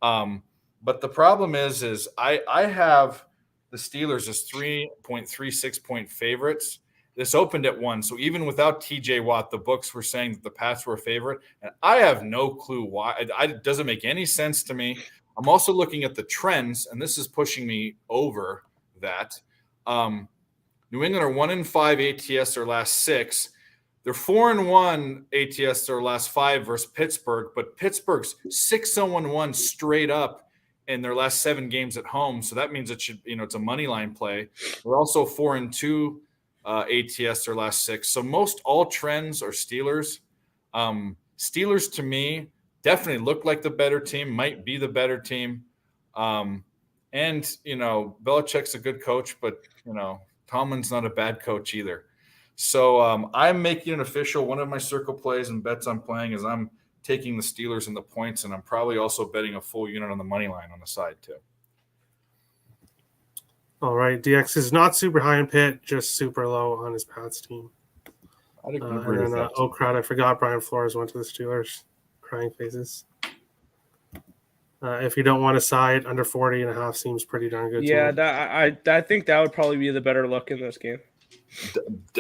But the problem is I have the Steelers as 3.36 point favorites. This opened at 1. So even without TJ Watt, the books were saying that the Pats were a favorite. And I have no clue why. It doesn't make any sense to me. I'm also looking at the trends, and this is pushing me over that. New England are 1-5 ATS their last 6. They're 4-1 ATS their last 5 versus Pittsburgh, but Pittsburgh's 6-1 straight up in their last 7 games at home. So that means it should, it's a money line play. We're also 4-2 ATS their last 6. So most all trends are Steelers. Steelers to me definitely look like the better team, might be the better team. And Belichick's a good coach, but Tomlin's not a bad coach either. So I'm making it official. One of my circle plays and bets I'm playing is I'm taking the Steelers and the points, and I'm probably also betting a full unit on the money line on the side too. All right, DX is not super high in Pitt, just super low on his Pats team. I'd agree with that. Oh, crap, I forgot Brian Flores went to the Steelers. Crying faces. If you don't want to side, under 40.5 seems pretty darn good. Yeah, I think that would probably be the better look in this game.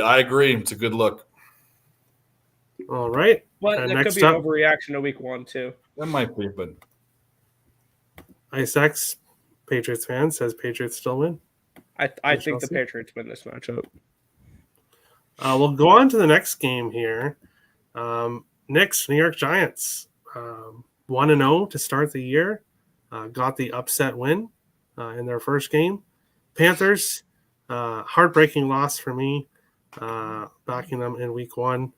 I agree. It's a good look. All right. But that could be an overreaction to week 1, too. That might be, but IceX, Patriots fan, says Patriots still win. I think the Patriots win this matchup. We'll go on to the next game here. Knicks, New York Giants. 1-0 to start the year. Got the upset win in their first game. Panthers, heartbreaking loss for me, backing them in week 1.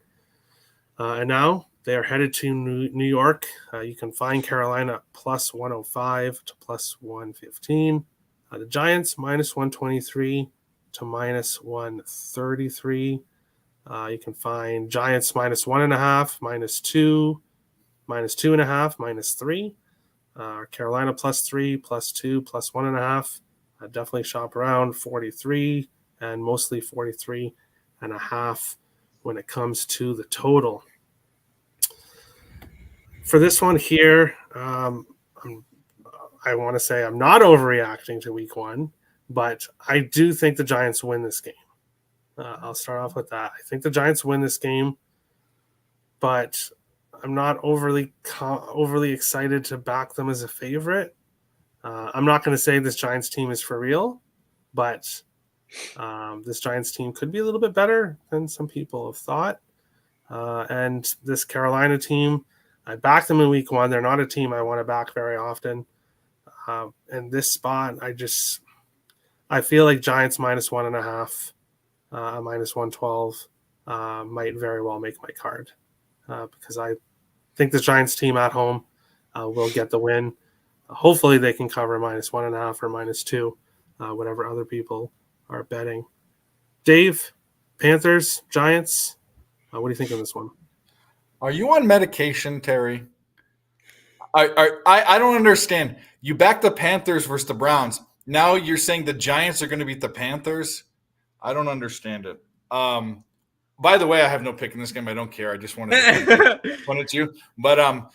And now they are headed to New York. You can find Carolina plus 105 to plus 115. The Giants minus 123 to minus 133. You can find Giants minus 1.5, minus 2, minus 2.5, minus 3. Carolina plus 3, plus 2, plus 1.5. Definitely shop around 43 and mostly 43.5 when it comes to the total. For this one here, I want to say I'm not overreacting to week 1, but I do think the Giants win this game. I'll start off with that. I think the Giants win this game, but I'm not overly excited to back them as a favorite. I'm not going to say this Giants team is for real, but this Giants team could be a little bit better than some people have thought. And this Carolina team, I backed them in week 1. They're not a team I want to back very often. And this spot, I feel like Giants minus 1.5, minus 112 might very well make my card because I think the Giants team at home will get the win. Hopefully they can cover minus 1.5 or minus 2, whatever other people are betting. Dave, Panthers, Giants, what do you think of this one? Are you on medication, Terry? I don't understand. You backed the Panthers versus the Browns. Now you're saying the Giants are going to beat the Panthers? I don't understand it. By the way, I have no pick in this game. I don't care. I just wanted you. But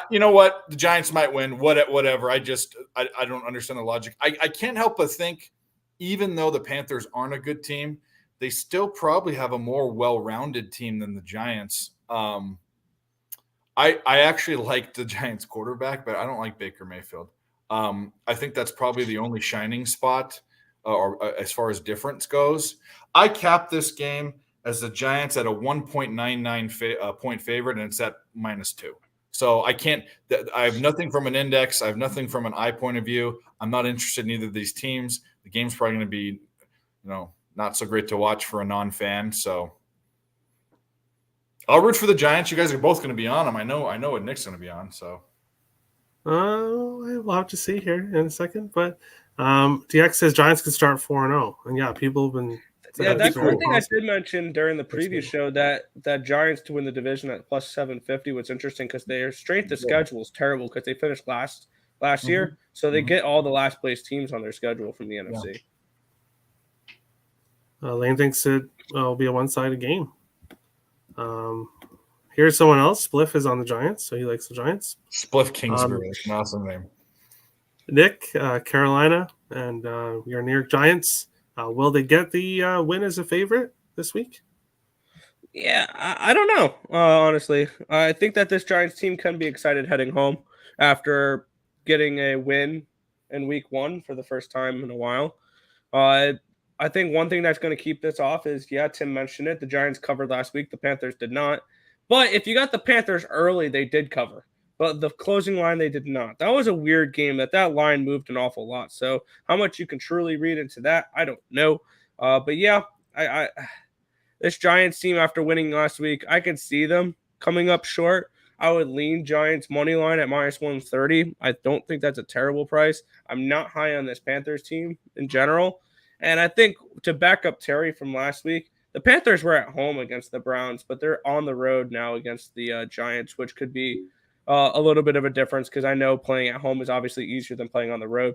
you know what? The Giants might win. Whatever. I don't understand the logic. I can't help but think, even though the Panthers aren't a good team, they still probably have a more well-rounded team than the Giants. I actually like the Giants quarterback, but I don't like Baker Mayfield. I think that's probably the only shining spot or as far as difference goes. I capped this game as the Giants at a 1.99 point favorite, and it's at minus 2. So I have nothing from an index. I have nothing from an eye point of view. I'm not interested in either of these teams. The game's probably going to be, not so great to watch for a non-fan. So I'll root for the Giants. You guys are both going to be on them. I know what Nick's going to be on. So we'll have to see here in a second. But DX says Giants could start 4-0, and yeah, people have been Yeah, that's one thing I did mention during the preview show, that Giants to win the division at plus 750 was interesting because their strength of schedule is terrible because they finished last year, so they get all the last place teams on their schedule from the NFC. Lane thinks it will be a one-sided game. Here's someone else. Spliff is on the Giants, so he likes the Giants. Spliff Kingsbury, that's an awesome name. Nick, Carolina, and your New York Giants. Will they get the win as a favorite this week? Yeah, I don't know, honestly. I think that this Giants team can be excited heading home after getting a win in week 1 for the first time in a while. I think one thing that's going to keep this off is, Tim mentioned it, the Giants covered last week. The Panthers did not. But if you got the Panthers early, they did cover. But the closing line, they did not. That was a weird game. That line moved an awful lot. So how much you can truly read into that, I don't know. But yeah, I this Giants team, after winning last week, I could see them coming up short. I would lean Giants money line at minus 130. I don't think that's a terrible price. I'm not high on this Panthers team in general. And I think to back up Terry from last week, the Panthers were at home against the Browns, but they're on the road now against the Giants, which could be a little bit of a difference because I know playing at home is obviously easier than playing on the road.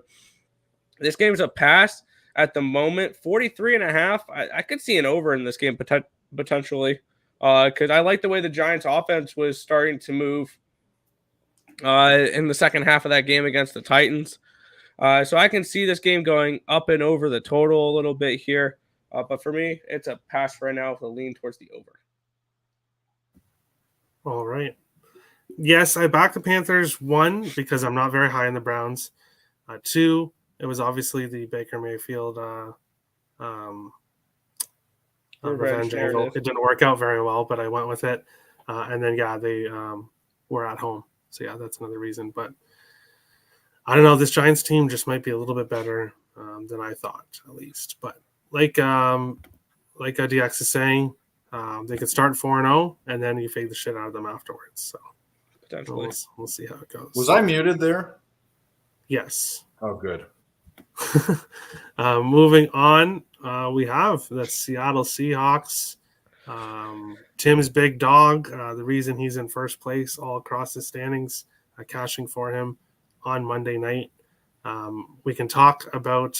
This game is a pass at the moment, 43.5. I could see an over in this game potentially because I like the way the Giants offense was starting to move in the second half of that game against the Titans. So I can see this game going up and over the total a little bit here. But for me, it's a pass right now with a lean towards the over. All right. Yes, I backed the Panthers. 1, because I'm not very high in the Browns. 2, it was obviously the Baker Mayfield revenge angle. It didn't work out very well, but I went with it. And then, they were at home. So, that's another reason. But I don't know. This Giants team just might be a little bit better than I thought, at least. But like DX is saying, they could start 4-0, and then you fade the shit out of them afterwards. So potentially, we'll see how it goes. Was I muted there? Yes. Oh, good. Moving on, we have the Seattle Seahawks. Tim's big dog. The reason he's in first place all across the standings, cashing for him on Monday night. We can talk about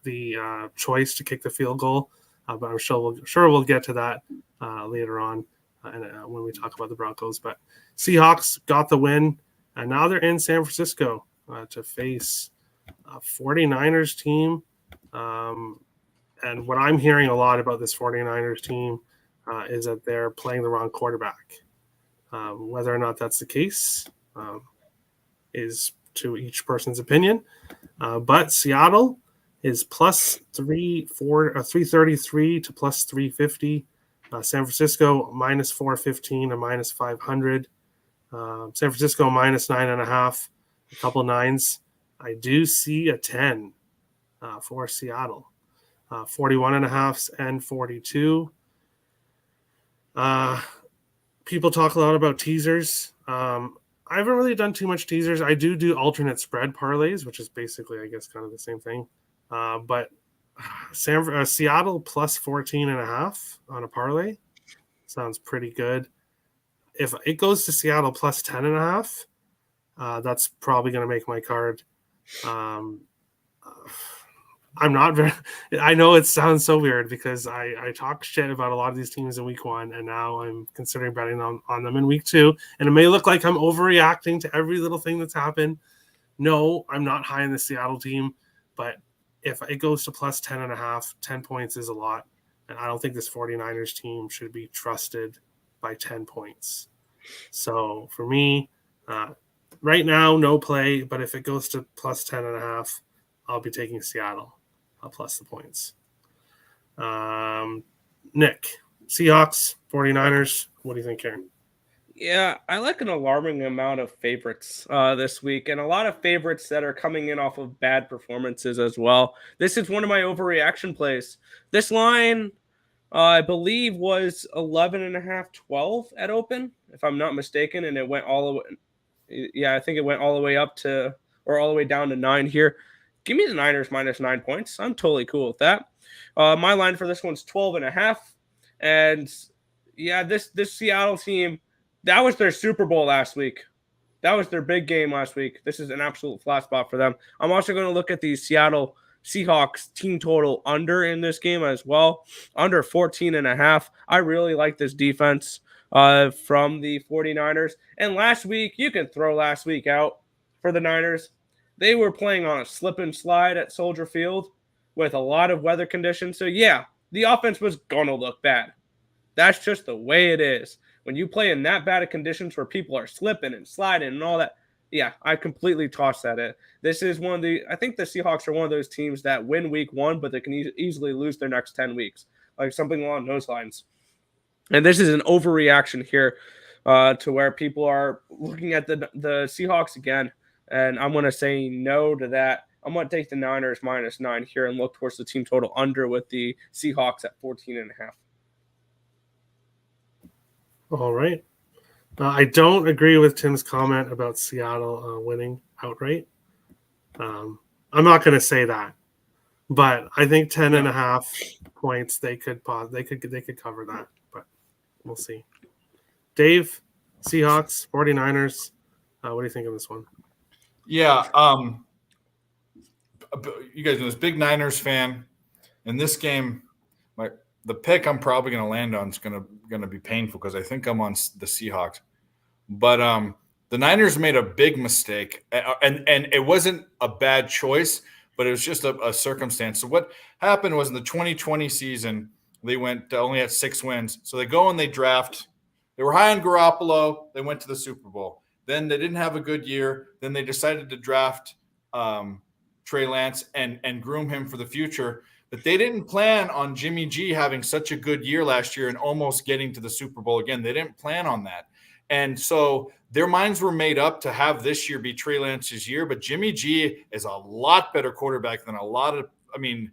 the choice to kick the field goal, but I'm sure we'll get to that later on when we talk about the Broncos. But Seahawks got the win, and now they're in San Francisco to face a 49ers team. And what I'm hearing a lot about this 49ers team is that they're playing the wrong quarterback. Whether or not that's the case is to each person's opinion. But Seattle is plus 333 to plus 350. San Francisco minus 415 to minus 500. San Francisco minus 9.5, a couple nines. I do see a 10 for Seattle. 41.5 and 42. People talk a lot about teasers. I haven't really done too much teasers. I do alternate spread parlays, which is basically, I guess, kind of the same thing. But Seattle plus 14.5 on a parlay sounds pretty good. If it goes to Seattle plus 10.5, that's probably going to make my card. I'm not very. I know it sounds so weird because I talk shit about a lot of these teams in week 1, and now I'm considering betting on them in week 2. And it may look like I'm overreacting to every little thing that's happened. No, I'm not high in the Seattle team, but if it goes to plus 10.5, 10 points is a lot. And I don't think this 49ers team should be trusted by 10 points. So for me, right now, no play. But if it goes to plus 10.5, I'll be taking Seattle plus the points. Nick, Seahawks, 49ers. What do you think, Karen? Yeah, I like an alarming amount of favorites this week, and a lot of favorites that are coming in off of bad performances as well. This is one of my overreaction plays. This line, I believe, was 11.5, 12 at open, if I'm not mistaken, and it went all the way. Yeah, I think it went all the way up to, or all the way down to 9 here. Give me the Niners minus 9 points. I'm totally cool with that. My line for this one's 12.5. And yeah, this Seattle team, that was their Super Bowl last week. That was their big game last week. This is an absolute flat spot for them. I'm also going to look at the Seattle Seahawks team total under in this game as well, under 14.5. I really like this defense from the 49ers. And last week, you can throw last week out for the Niners. They were playing on a slip and slide at Soldier Field with a lot of weather conditions. So yeah, the offense was going to look bad. That's just the way it is. When you play in that bad of conditions where people are slipping and sliding and all that, yeah, I completely toss that in. This is I think the Seahawks are one of those teams that win week 1, but they can easily lose their next 10 weeks, like something along those lines. And this is an overreaction here to where people are looking at the Seahawks again, and I'm going to say no to that. I'm going to take the Niners -9 here and look towards the team total under with the Seahawks at 14.5. All right. I don't agree with Tim's comment about Seattle winning outright. I'm not going to say that, but I think 10.5 points they could cover that, but we'll see. Dave, Seahawks, 49ers. What do you think of this one? Yeah, you guys know this big Niners fan. In this game, the pick I'm probably going to land on is going to be painful because I think I'm on the Seahawks. But the Niners made a big mistake, and it wasn't a bad choice, but it was just a circumstance. So what happened was in the 2020 season, they went only at 6 wins. So they go and they draft. They were high on Garoppolo. They went to the Super Bowl. Then they didn't have a good year. Then they decided to draft Trey Lance and groom him for the future. But they didn't plan on Jimmy G having such a good year last year and almost getting to the Super Bowl again. They didn't plan on that. And so their minds were made up to have this year be Trey Lance's year. But Jimmy G is a lot better quarterback than a lot of – I mean,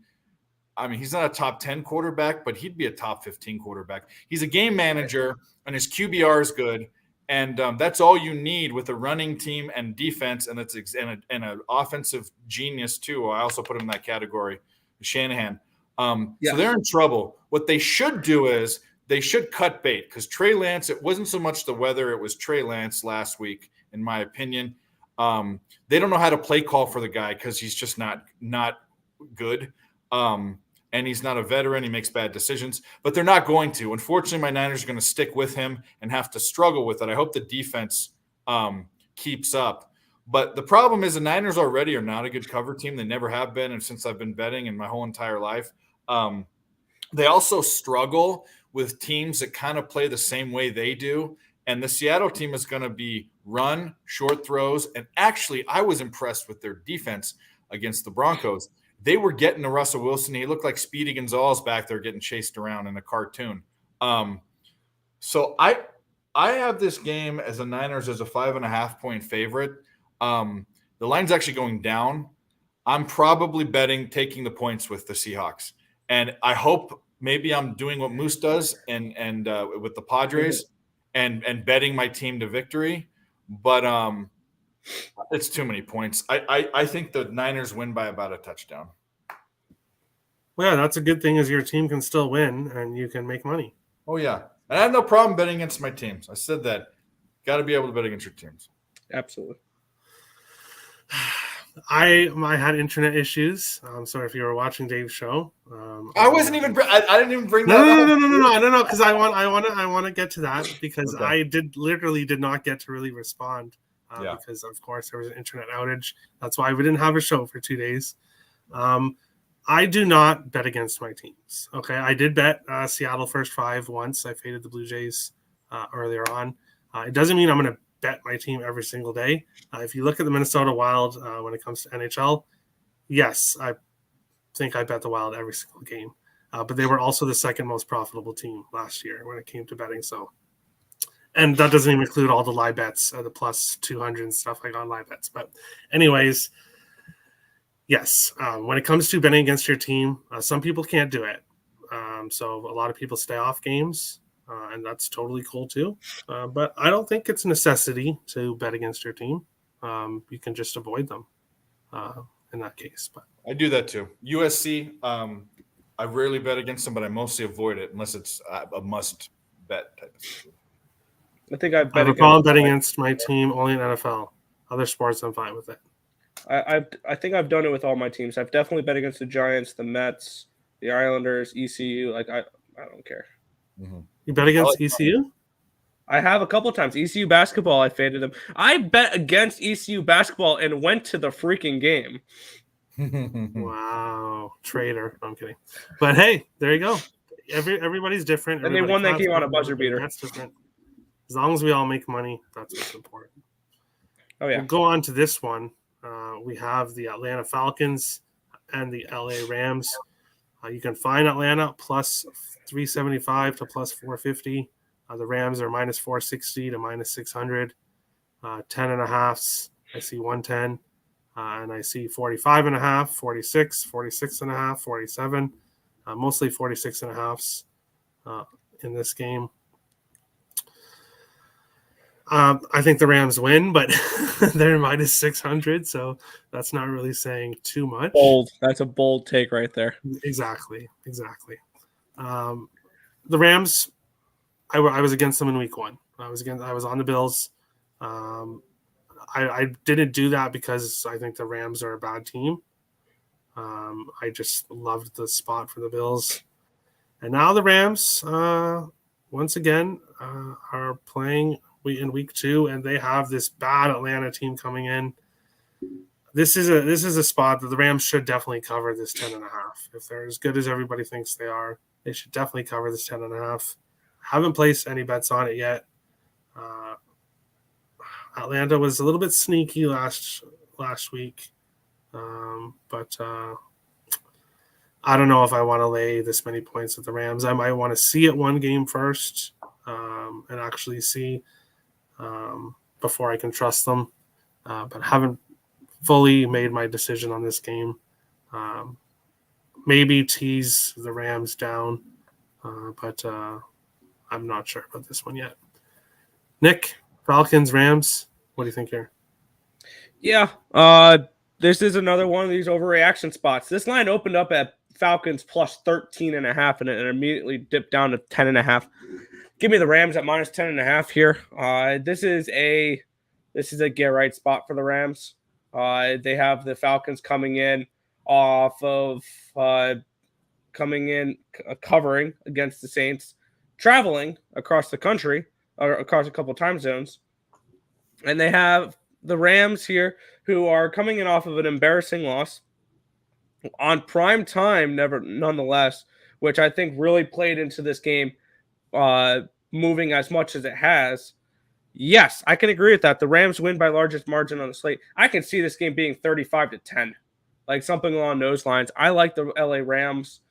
he's not a top 10 quarterback, but he'd be a top 15 quarterback. He's a game manager, and his QBR is good. And that's all you need with a running team and defense, and an offensive genius too. I also put him in that category. Shanahan. So they're in trouble. What they should do is they should cut bait because Trey Lance, it wasn't so much the weather, it was Trey Lance last week, in my opinion. They don't know how to play call for the guy because he's just not good. And he's not a veteran. He makes bad decisions, but they're not going to. Unfortunately, my Niners are going to stick with him and have to struggle with it. I hope the defense keeps up. But the problem is the Niners already are not a good cover team. They never have been, and since I've been betting in my whole entire life. They also struggle with teams that kind of play the same way they do. And the Seattle team is going to be run, short throws. And actually, I was impressed with their defense against the Broncos. They were getting to Russell Wilson. He looked like Speedy Gonzalez back there getting chased around in a cartoon. So I have this game as the Niners as a 5.5-point favorite. The line's actually going down. I'm probably taking the points with the Seahawks. And I hope maybe I'm doing what Moose does and with the Padres and betting my team to victory. But it's too many points. I think the Niners win by about a touchdown. Well, yeah, that's a good thing is your team can still win and you can make money. Oh, yeah. And I have no problem betting against my teams. I said that. Got to be able to bet against your teams. Absolutely. I had internet issues. So if you were watching Dave's show, I wasn't even. I didn't even bring that up. No. Because I want to get to that because okay. I literally did not get to really respond because of course there was an internet outage. That's why we didn't have a show for 2 days. I do not bet against my teams. Okay, I did bet Seattle first 5 once. I faded the Blue Jays earlier on. It doesn't mean I'm going to bet my team every single day. If you look at the Minnesota Wild when it comes to NHL, yes, I think I bet the Wild every single game. But they were also the second most profitable team last year when it came to betting. So, and that doesn't even include all the live bets, the plus 200 and stuff like on live bets. But anyways, yes, when it comes to betting against your team, some people can't do it. So a lot of people stay off games. And that's totally cool too. But I don't think it's a necessity to bet against your team. You can just avoid them in that case. But I do that too. USC, I rarely bet against them, but I mostly avoid it unless it's a must bet type of situation. I think I've I have a problem betting against my team only in NFL. Other sports, I'm fine with it. I think I've done it with all my teams. I've definitely bet against the Giants, the Mets, the Islanders, ECU. Like I don't care. Mm-hmm. You bet against ECU? I have a couple times. ECU basketball, I faded them. I bet against ECU basketball and went to the freaking game. Wow, traitor! I'm kidding, but hey, there you go. Everybody's different. And they won that game on a buzzer beater. That's different. As long as we all make money, that's what's important. Oh yeah. We'll go on to this one. We have the Atlanta Falcons and the LA Rams. You can find Atlanta plus 375 to plus 450. The Rams are minus 460 to minus 600. 10.5s. I see 110. And I see 45.5, 46, 46.5, 47. Mostly 46.5s in this game. I think the Rams win, but they're minus 600, so that's not really saying too much. Bold. That's a bold take right there. Exactly. The Rams, I was against them in week 1. I was on the Bills. I didn't do that because I think the Rams are a bad team. I just loved the spot for the Bills. And now the Rams, once again, are playing in week 2, and they have this bad Atlanta team coming in. This is a spot that the Rams should definitely cover this 10.5. If they're as good as everybody thinks they are, they should definitely cover this 10.5. Haven't placed any bets on it yet. Atlanta was a little bit sneaky last week, but I don't know if I want to lay this many points with the Rams. I might want to see it one game first and actually see before I can trust them, but haven't fully made my decision on this game. Maybe tease the Rams down, but I'm not sure about this one yet. Nick, Falcons, Rams, what do you think here? Yeah, this is another one of these overreaction spots. This line opened up at Falcons plus 13.5, and it immediately dipped down to 10.5. Give me the Rams at minus 10.5 here. This is a get right spot for the Rams. They have the Falcons coming in off of covering against the Saints, traveling across the country or across a couple time zones, and they have the Rams here who are coming in off of an embarrassing loss on prime time, nonetheless, which I think really played into this game moving as much as it has. Yes, I can agree with that. The Rams win by largest margin on the slate. I can see this game being 35-10, like something along those lines. I like the LA Rams.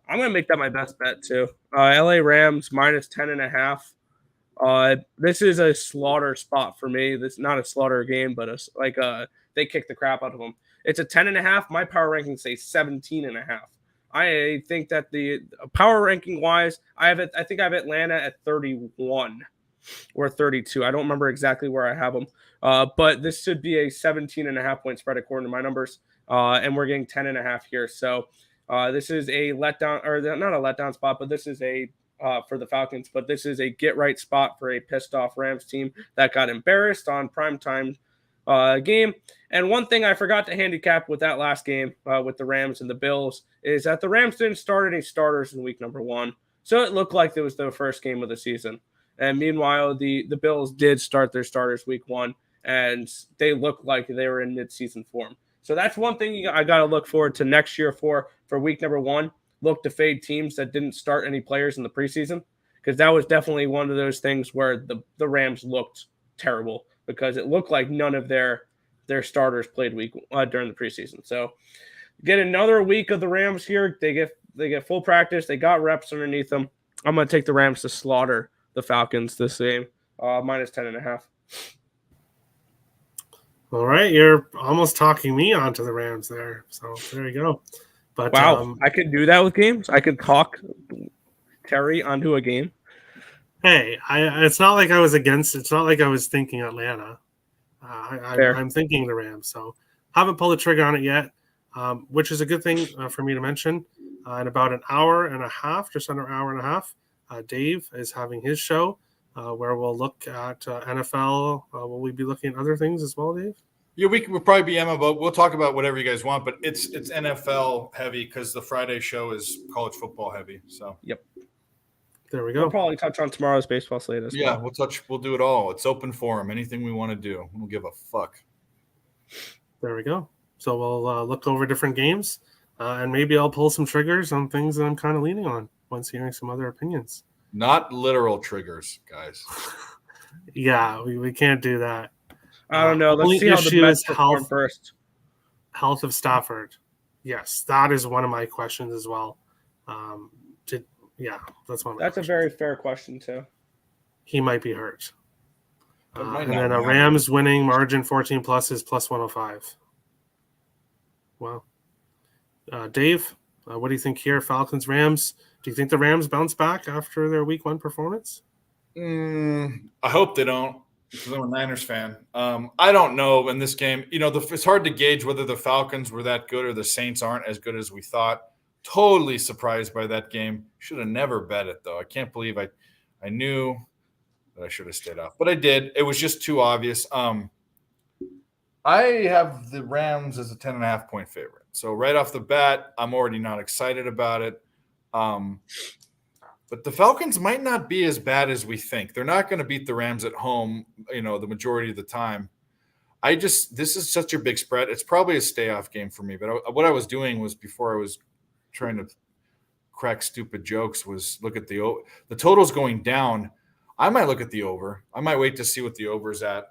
I'm going to make that my best bet too. LA Rams minus 10.5. This is a slaughter spot for me. This is not a slaughter game, but they kick the crap out of them. It's a 10.5. My power rankings say 17.5. I think that the power ranking wise, I think I have Atlanta at 31 or 32. I don't remember exactly where I have them. But this should be a 17.5 point spread according to my numbers. And we're getting 10.5 here. So this is a letdown, or not a letdown spot, but this is a for the Falcons, but this is a get right spot for a pissed off Rams team that got embarrassed on primetime game. And one thing I forgot to handicap with that last game with the Rams and the Bills is that the Rams didn't start any starters in week number 1. So it looked like it was the first game of the season. And meanwhile, the Bills did start their starters week 1, and they looked like they were in mid-season form. So that's one thing I got to look forward to next year for week number 1. Look to fade teams that didn't start any players in the preseason, because that was definitely one of those things where the Rams looked terrible because it looked like none of their starters played during the preseason. So get another week of the Rams here. They get full practice. They got reps underneath them. I'm going to take the Rams to slaughter the Falcons this game, minus 10.5. All right, you're almost talking me onto the Rams there. So there you go. But wow, I could do that with games. I could talk Terry onto a game. Hey, it's not like I was against. It's not like I was thinking Atlanta. I'm thinking the Rams. So haven't pulled the trigger on it yet, which is a good thing for me to mention. In about an hour and a half, just under an hour and a half, Dave is having his show where we'll look at NFL. Will we be looking at other things as well, Dave? Yeah, we'll probably be Emma, but we'll talk about whatever you guys want. But it's NFL heavy because the Friday show is college football heavy. So yep, there we go. We'll probably touch on tomorrow's baseball slate as well. Yeah, we'll do it all. It's open forum. Anything we want to do, we'll give a fuck. There we go. So we'll look over different games, and maybe I'll pull some triggers on things that I'm kind of leaning on once hearing some other opinions. Not literal triggers, guys. Yeah, we can't do that. I don't know. Let's see how the Mets perform first. Health of Stafford. Yes, that is one of my questions as well. That's one. That's a very fair question too. He might be hurt. And then a Rams winning margin 14 plus is plus 105. Wow. Dave, what do you think here? Falcons, Rams. Do you think the Rams bounce back after their week 1 performance? I hope they don't. Because I'm a Niners fan. I don't know in this game. It's hard to gauge whether the Falcons were that good or the Saints aren't as good as we thought. Totally surprised by that game. Should have never bet it, though. I can't believe I knew that I should have stayed off. But I did. It was just too obvious. I have the Rams as a 10.5 point favorite. So right off the bat, I'm already not excited about it. But the Falcons might not be as bad as we think. They're not going to beat the Rams at home, the majority of the time. This is such a big spread. It's probably a stay-off game for me. But what I was doing was before I was trying to crack stupid jokes was look at the total's going down. I might look at the over. I might wait to see what the over's at.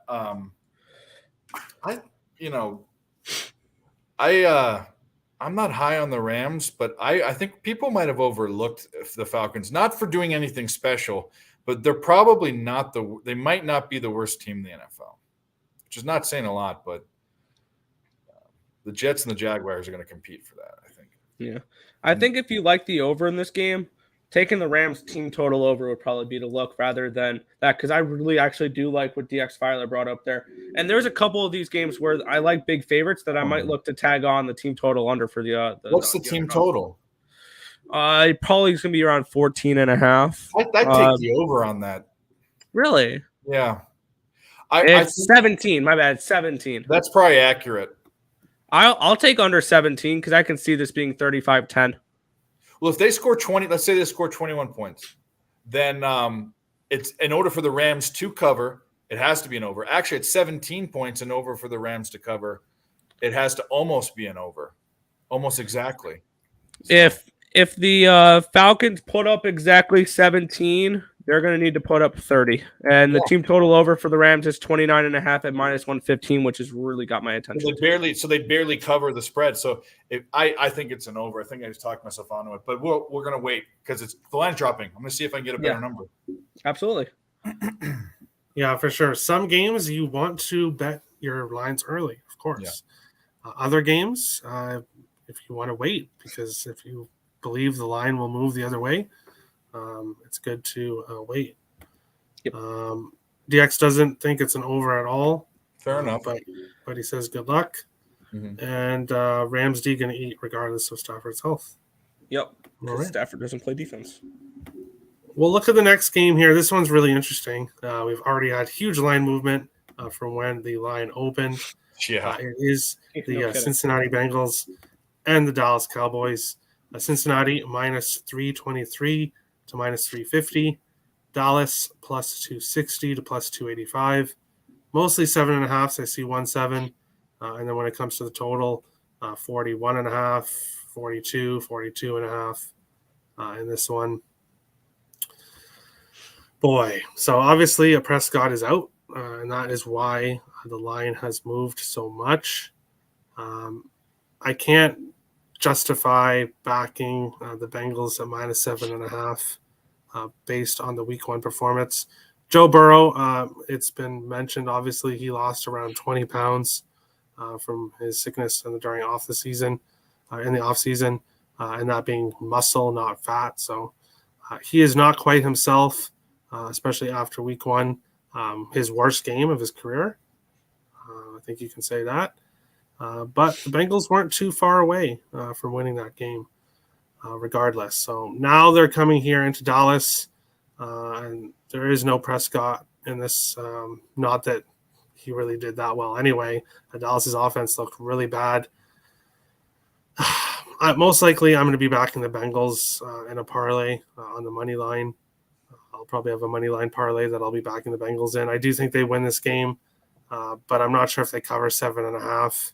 I'm not high on the Rams, but I think people might have overlooked the Falcons, not for doing anything special, but they're probably they might not be the worst team in the NFL, which is not saying a lot, but the Jets and the Jaguars are going to compete for that, I think. Yeah. I think if you like the over in this game, taking the Rams team total over would probably be the look rather than that, because I really actually do like what DX Filer brought up there. And there's a couple of these games where I like big favorites that I might look to tag on the team total under for the what's the team total? Probably is going to be around 14.5. I'd take the over on that. Really? Yeah. It's 17. My bad. 17. That's probably accurate. I'll take under 17 because I can see this being 35-10. Well, if they score 20, let's say they score 21 points, then it's in order for the Rams to cover, it has to be an over. Actually, it's 17 points in over for the Rams to cover. It has to almost be an over, almost exactly. So. If the Falcons put up exactly 17, they're going to need to put up 30. And the team total over for the Rams is 29.5 at minus 115, which has really got my attention. They barely cover the spread. So I think it's an over. I think I just talked myself onto it. But we're going to wait because the line's dropping. I'm going to see if I can get a better number. Absolutely. Yeah, for sure. Some games you want to bet your lines early, of course. Yeah. Other games, if you want to wait, because if you believe the line will move the other way, it's good to wait. Yep. DX doesn't think it's an over at all. Fair enough. But he says good luck. Mm-hmm. And Rams D going to eat regardless of Stafford's health. Yep. Right. Stafford doesn't play defense. We'll look at the next game here. This one's really interesting. We've already had huge line movement from when the line opened. Yeah. It is the Cincinnati Bengals and the Dallas Cowboys. Cincinnati minus 323 to minus 350. Dallas plus 260 to plus 285. Mostly 7.5. I see 1-7. And then when it comes to the total, 41.5, 42, 42.5 in this one. Boy, so obviously Prescott is out, and that is why the line has moved so much. I can't justify backing the Bengals at minus 7.5 based on the week 1 performance. Joe Burrow, it's been mentioned, obviously he lost around 20 pounds from his sickness during in the off season, and that being muscle, not fat. So he is not quite himself, especially after week 1, his worst game of his career. I think you can say that. But the Bengals weren't too far away from winning that game. regardless. So now they're coming here into Dallas, and there is no Prescott in this. Not that he really did that well anyway. Dallas's offense looked really bad. Most likely, I'm going to be backing the Bengals in a parlay on the money line. I'll probably have a money line parlay that I'll be backing the Bengals in. I do think they win this game, but I'm not sure if they cover 7.5.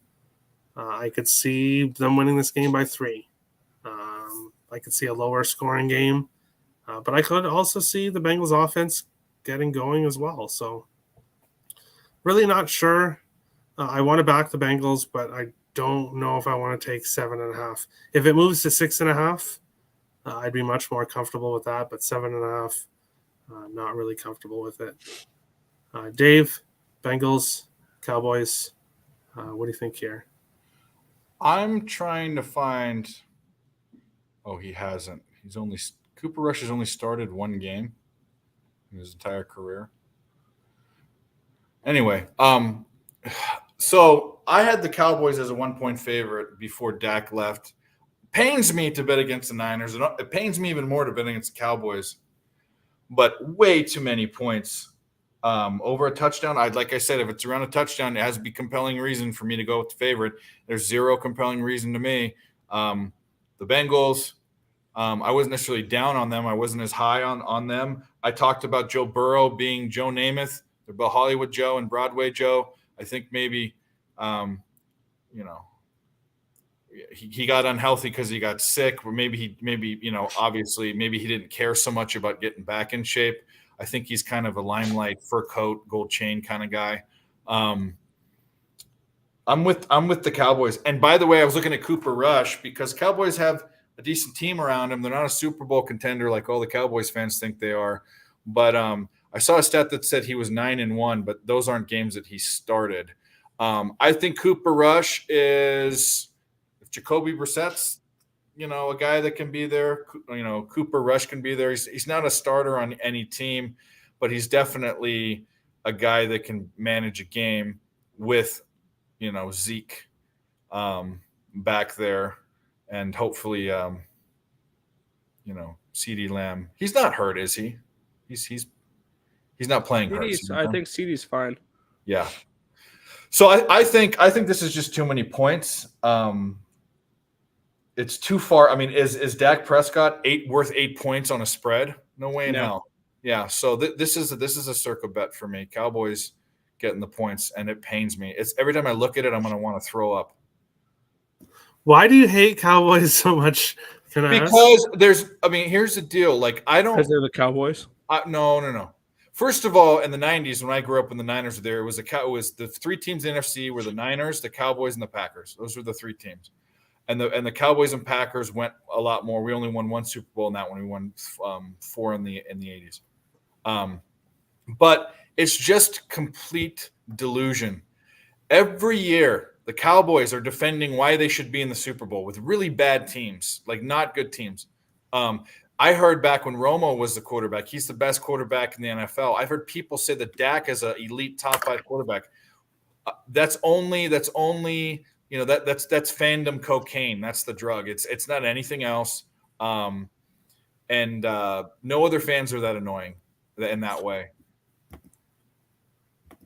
I could see them winning this game by 3. I could see a lower scoring game, but I could also see the Bengals offense getting going as well. So really not sure. I want to back the Bengals, but I don't know if I want to take 7.5. If it moves to 6.5, I'd be much more comfortable with that, but 7.5, not really comfortable with it. Dave, Bengals, Cowboys, what do you think here? I'm trying to find. Oh, he hasn't. Cooper Rush has only started 1 game in his entire career. Anyway, so I had the Cowboys as a 1-point favorite before Dak left. Pains me to bet against the Niners. It pains me even more to bet against the Cowboys, but way too many points over a touchdown. Like I said, if it's around a touchdown, it has to be compelling reason for me to go with the favorite. There's 0 compelling reason to me. The Bengals, I wasn't necessarily down on them. I wasn't as high on them. I talked about Joe Burrow being Joe Namath. They're about Hollywood Joe and Broadway Joe. I think maybe, he got unhealthy because he got sick, or maybe obviously maybe he didn't care so much about getting back in shape. I think he's kind of a limelight, fur coat, gold chain kind of guy. I'm with the Cowboys. And by the way, I was looking at Cooper Rush because Cowboys have a decent team around him. They're not a Super Bowl contender like all the Cowboys fans think they are. But I saw a stat that said he was 9-1, but those aren't games that he started. I think Cooper Rush is, if Jacoby Brissett's, a guy that can be there, Cooper Rush can be there. He's not a starter on any team, but he's definitely a guy that can manage a game with, Zeke back there, and hopefully, CeeDee Lamb. He's not hurt, is he? He's not playing hurt. I think CeeDee's fine. Yeah. So I think this is just too many points. It's too far. I mean, is Dak Prescott worth 8 points on a spread? No way in hell. Yeah. So this is a circle bet for me. Cowboys getting the points, and it pains me. It's every time I look at it, I'm going to want to throw up. Why do you hate Cowboys so much? Because here's the deal. Like, I don't. Because they're the Cowboys. No. First of all, in the 90s, when I grew up and the Niners were there, it was the 3 teams in the NFC were the Niners, the Cowboys, and the Packers. Those were the 3 teams. And the Cowboys and Packers went a lot more. We only won 1 Super Bowl in that one. We won 4 in the 80s. But it's just complete delusion. Every year, the Cowboys are defending why they should be in the Super Bowl with really bad teams, like not good teams. I heard back when Romo was the quarterback, he's the best quarterback in the NFL. I've heard people say that Dak is an elite top 5 quarterback. That's fandom cocaine. That's the drug. It's not anything else. No other fans are that annoying in that way.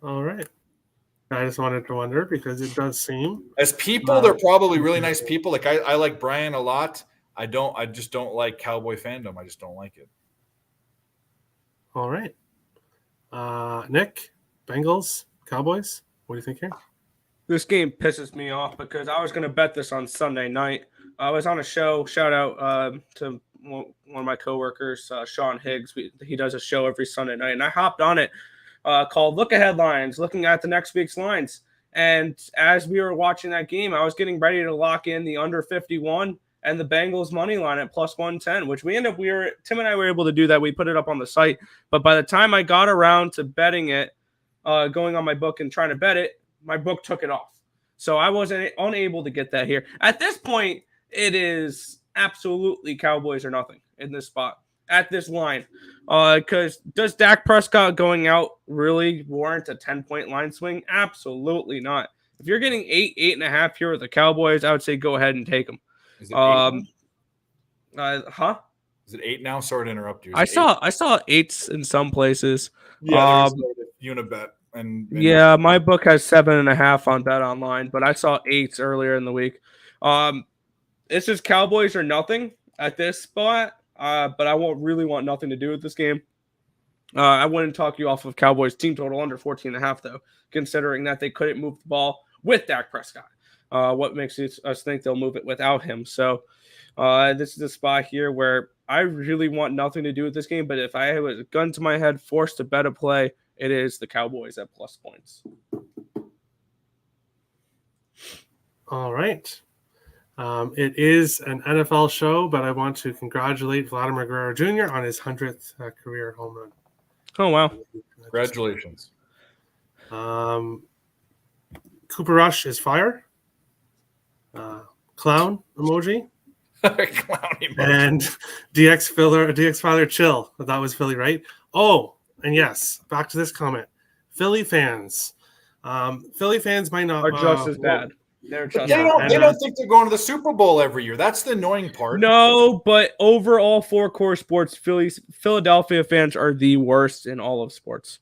All right. I just wanted to wonder because it does seem as people, they're probably really nice people. Like I like Brian a lot. I just don't like Cowboy fandom. I just don't like it. All right. Nick, Bengals, Cowboys. What do you think here? This game pisses me off because I was going to bet this on Sunday night. I was on a show. Shout out to one of my coworkers, Sean Higgs. He does a show every Sunday night, and I hopped on it called Look Ahead Lines, looking at the next week's lines. And as we were watching that game, I was getting ready to lock in the under 51 and the Bengals money line at plus 110, which Tim and I were able to do that. We put it up on the site. But by the time I got around to betting it, going on my book and trying to bet it, my book took it off. So I wasn't unable to get that here. At this point, it is absolutely Cowboys or nothing in this spot at this line. Because does Dak Prescott going out really warrant a 10-point line swing? Absolutely not. If you're getting 8.5 here with the Cowboys, I would say go ahead and take them. Is it 8 now? Sorry to interrupt you. I saw 8s in some places. Yeah, Unibet and yeah, my book has 7.5 on Bet Online, but I saw 8s earlier in the week. It's just Cowboys or nothing at this spot. But I won't really want nothing to do with this game. I wouldn't talk you off of Cowboys team total under 14.5 though, considering that they couldn't move the ball with Dak Prescott. What makes us think they'll move it without him? So this is a spot here where I really want nothing to do with this game. But if I have a gun to my head, forced to bet a play, it is the Cowboys at plus points. All right. It is an NFL show, but I want to congratulate Vladimir Guerrero Jr. on his 100th career home run. Oh, wow. Congratulations. Cooper Rush is fire. Clown emoji. Clown emoji. And DX Filer chill. That was Philly, right? Oh, and yes, back to this comment. Philly fans. Philly fans might not are just as bad. They don't think they're going to the Super Bowl every year. That's the annoying part. No, but overall, for core sports, Philadelphia fans are the worst in all of sports.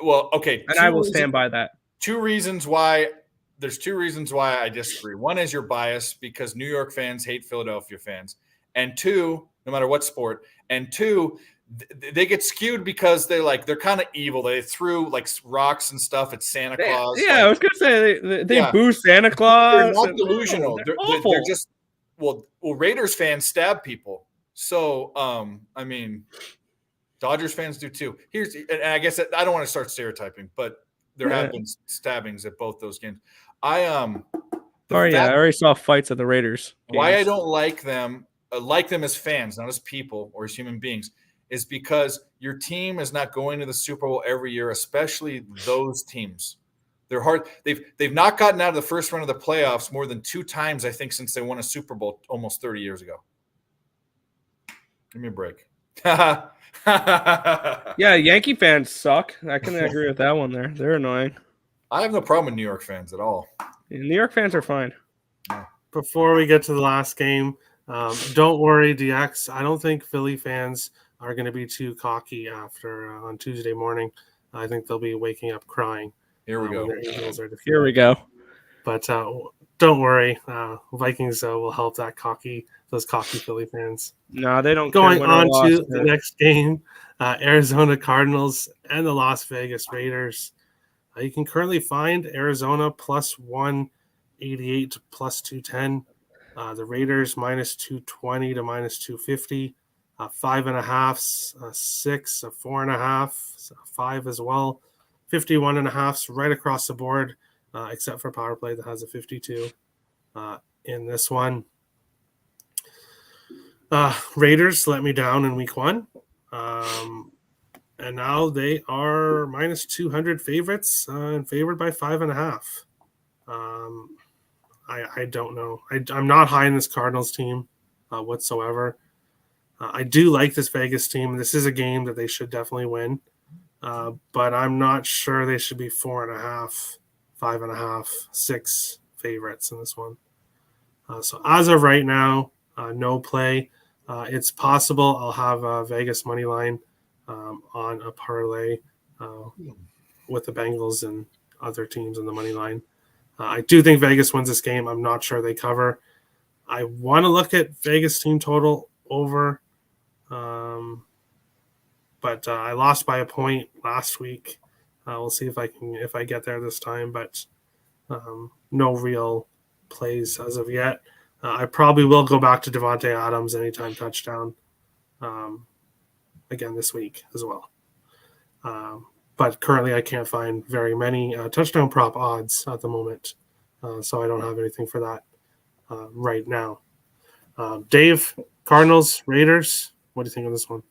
Well, okay. And I will stand by that. There's 2 reasons why I disagree. One is your bias because New York fans hate Philadelphia fans. And 2, no matter what sport. And 2, they get skewed because they're kind of evil. They threw like rocks and stuff at Santa Claus. Yeah, I was gonna say they boo Santa Claus. They're not delusional. They're just well, Raiders fans stab people. So I mean, Dodgers fans do too. And I guess I don't want to start stereotyping, but there have been stabbings at both those games. I already saw fights at the Raiders games. Why I don't like them as fans, not as people or as human beings, is because your team is not going to the Super Bowl every year, especially those teams. They're hard. They've not gotten out of the first round of the playoffs more than 2 times, I think, since they won a Super Bowl almost 30 years ago. Give me a break. Yeah, Yankee fans suck. I can agree with that one there. They're annoying. I have no problem with New York fans at all. New York fans are fine. Before we get to the last game, don't worry, DX. I don't think Philly fans are going to be too cocky after on Tuesday morning. I think they'll be waking up crying. Here we go. Here we go. But don't worry, Vikings will help those cocky Philly fans. No, they don't. Going on to the next game, Arizona Cardinals and the Las Vegas Raiders. You can currently find Arizona plus 188 to plus 210. The Raiders minus 220 to minus 250. 5.5, 6, 4.5, 5 as well. 51.5 right across the board, except for power play that has a 52 in this one. Raiders let me down in week 1. And now they are minus 200 favorites and favored by 5.5. I don't know. I'm not high in this Cardinals team whatsoever. I do like this Vegas team. This is a game that they should definitely win. But I'm not sure they should be 4.5, 5.5, 6 favorites in this one. So as of right now, no play. It's possible I'll have a Vegas money line on a parlay with the Bengals and other teams in the money line. I do think Vegas wins this game. I'm not sure they cover. I want to look at Vegas team total over. But I lost by a point last week. We'll see if I get there this time, but no real plays as of yet. I probably will go back to Devontae Adams anytime touchdown again this week as well. But currently I can't find very many touchdown prop odds at the moment, so I don't have anything for that right now. Dave, Cardinals, Raiders, what do you think of this one?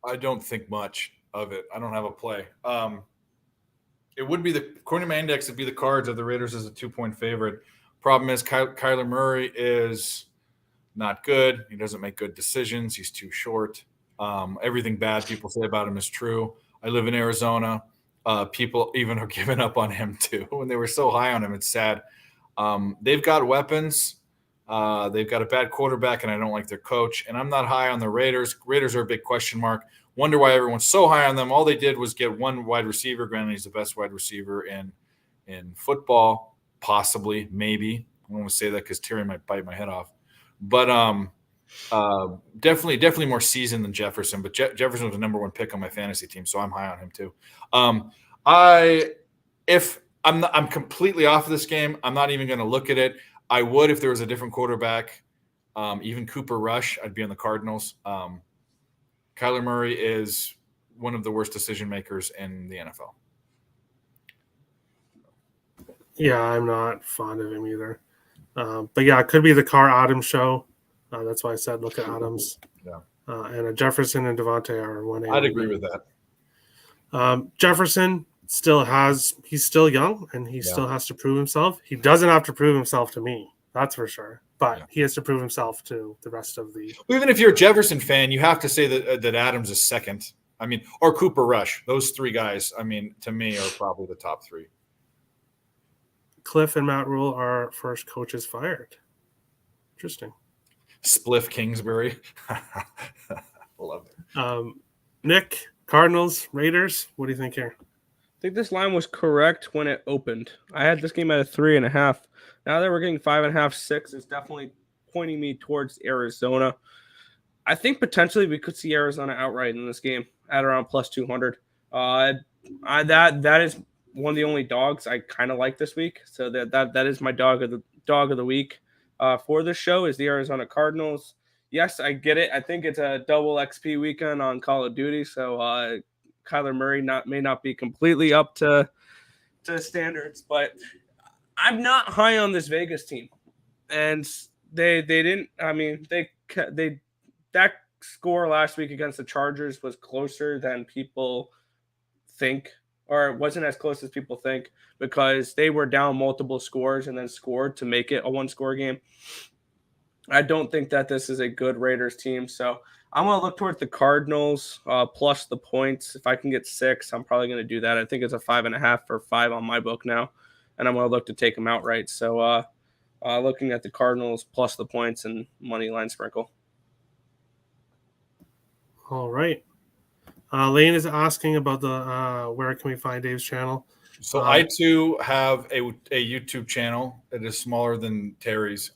I don't think much of it. I don't have a play. It would be according to my index, it'd be the Cards of the Raiders as a 2-point favorite. Problem is Kyler Murray is not good. He doesn't make good decisions. He's too short. Everything bad people say about him is true. I live in Arizona. People even are giving up on him too. When they were so high on him, it's sad. They've got weapons. They've got a bad quarterback, and I don't like their coach. And I'm not high on the Raiders. Raiders are a big question mark. Wonder why everyone's so high on them. All they did was get one wide receiver. Granted, he's the best wide receiver in football, possibly, maybe. I don't want to say that because Terry might bite my head off. But definitely more seasoned than Jefferson. But Jefferson was the number one pick on my fantasy team, so I'm high on him too. I'm completely off of this game. I'm not even going to look at it. I would if there was a different quarterback, even Cooper Rush. I'd be on the Cardinals. Kyler Murray is one of the worst decision makers in the NFL. Yeah, I'm not fond of him either. But yeah, it could be the Carr Adams show. That's why I said look at Adams. Yeah. And Jefferson and Devontae are 1A. I'd agree with that. Jefferson he's still young and he still has to prove himself. He doesn't have to prove himself to me, that's for sure. But he has to prove himself to the rest of the. Even if you're a Jefferson fan, you have to say that Adams is second. I mean, or Cooper Rush. Those three guys, I mean, to me, are probably the top three. Cliff and Matt Rule are first coaches fired. Interesting. Spliff Kingsbury. Love it. Nick, Cardinals, Raiders. What do you think here? I think this line was correct when it opened. I had this game at a 3.5. Now that we're getting 5.5, 6, it's definitely pointing me towards Arizona. I think potentially we could see Arizona outright in this game at around plus 200. That is one of the only dogs I kind of like this week. So that is my dog of the week for this show is the Arizona Cardinals. Yes, I get it. I think it's a double XP weekend on Call of Duty, so Kyler Murray may not be completely up to standards, but I'm not high on this Vegas team, and they didn't. I mean, that score last week against the Chargers was closer than people think, or it wasn't as close as people think because they were down multiple scores and then scored to make it a one-score game. I don't think that this is a good Raiders team, so I'm going to look towards the Cardinals plus the points. If I can get 6, I'm probably going to do that. I think it's a 5.5 or 5 on my book now, and I'm going to look to take them outright. So looking at the Cardinals plus the points and money line sprinkle. All right. Lane is asking about the where can we find Dave's channel? So I too have a YouTube channel that is smaller than Terry's.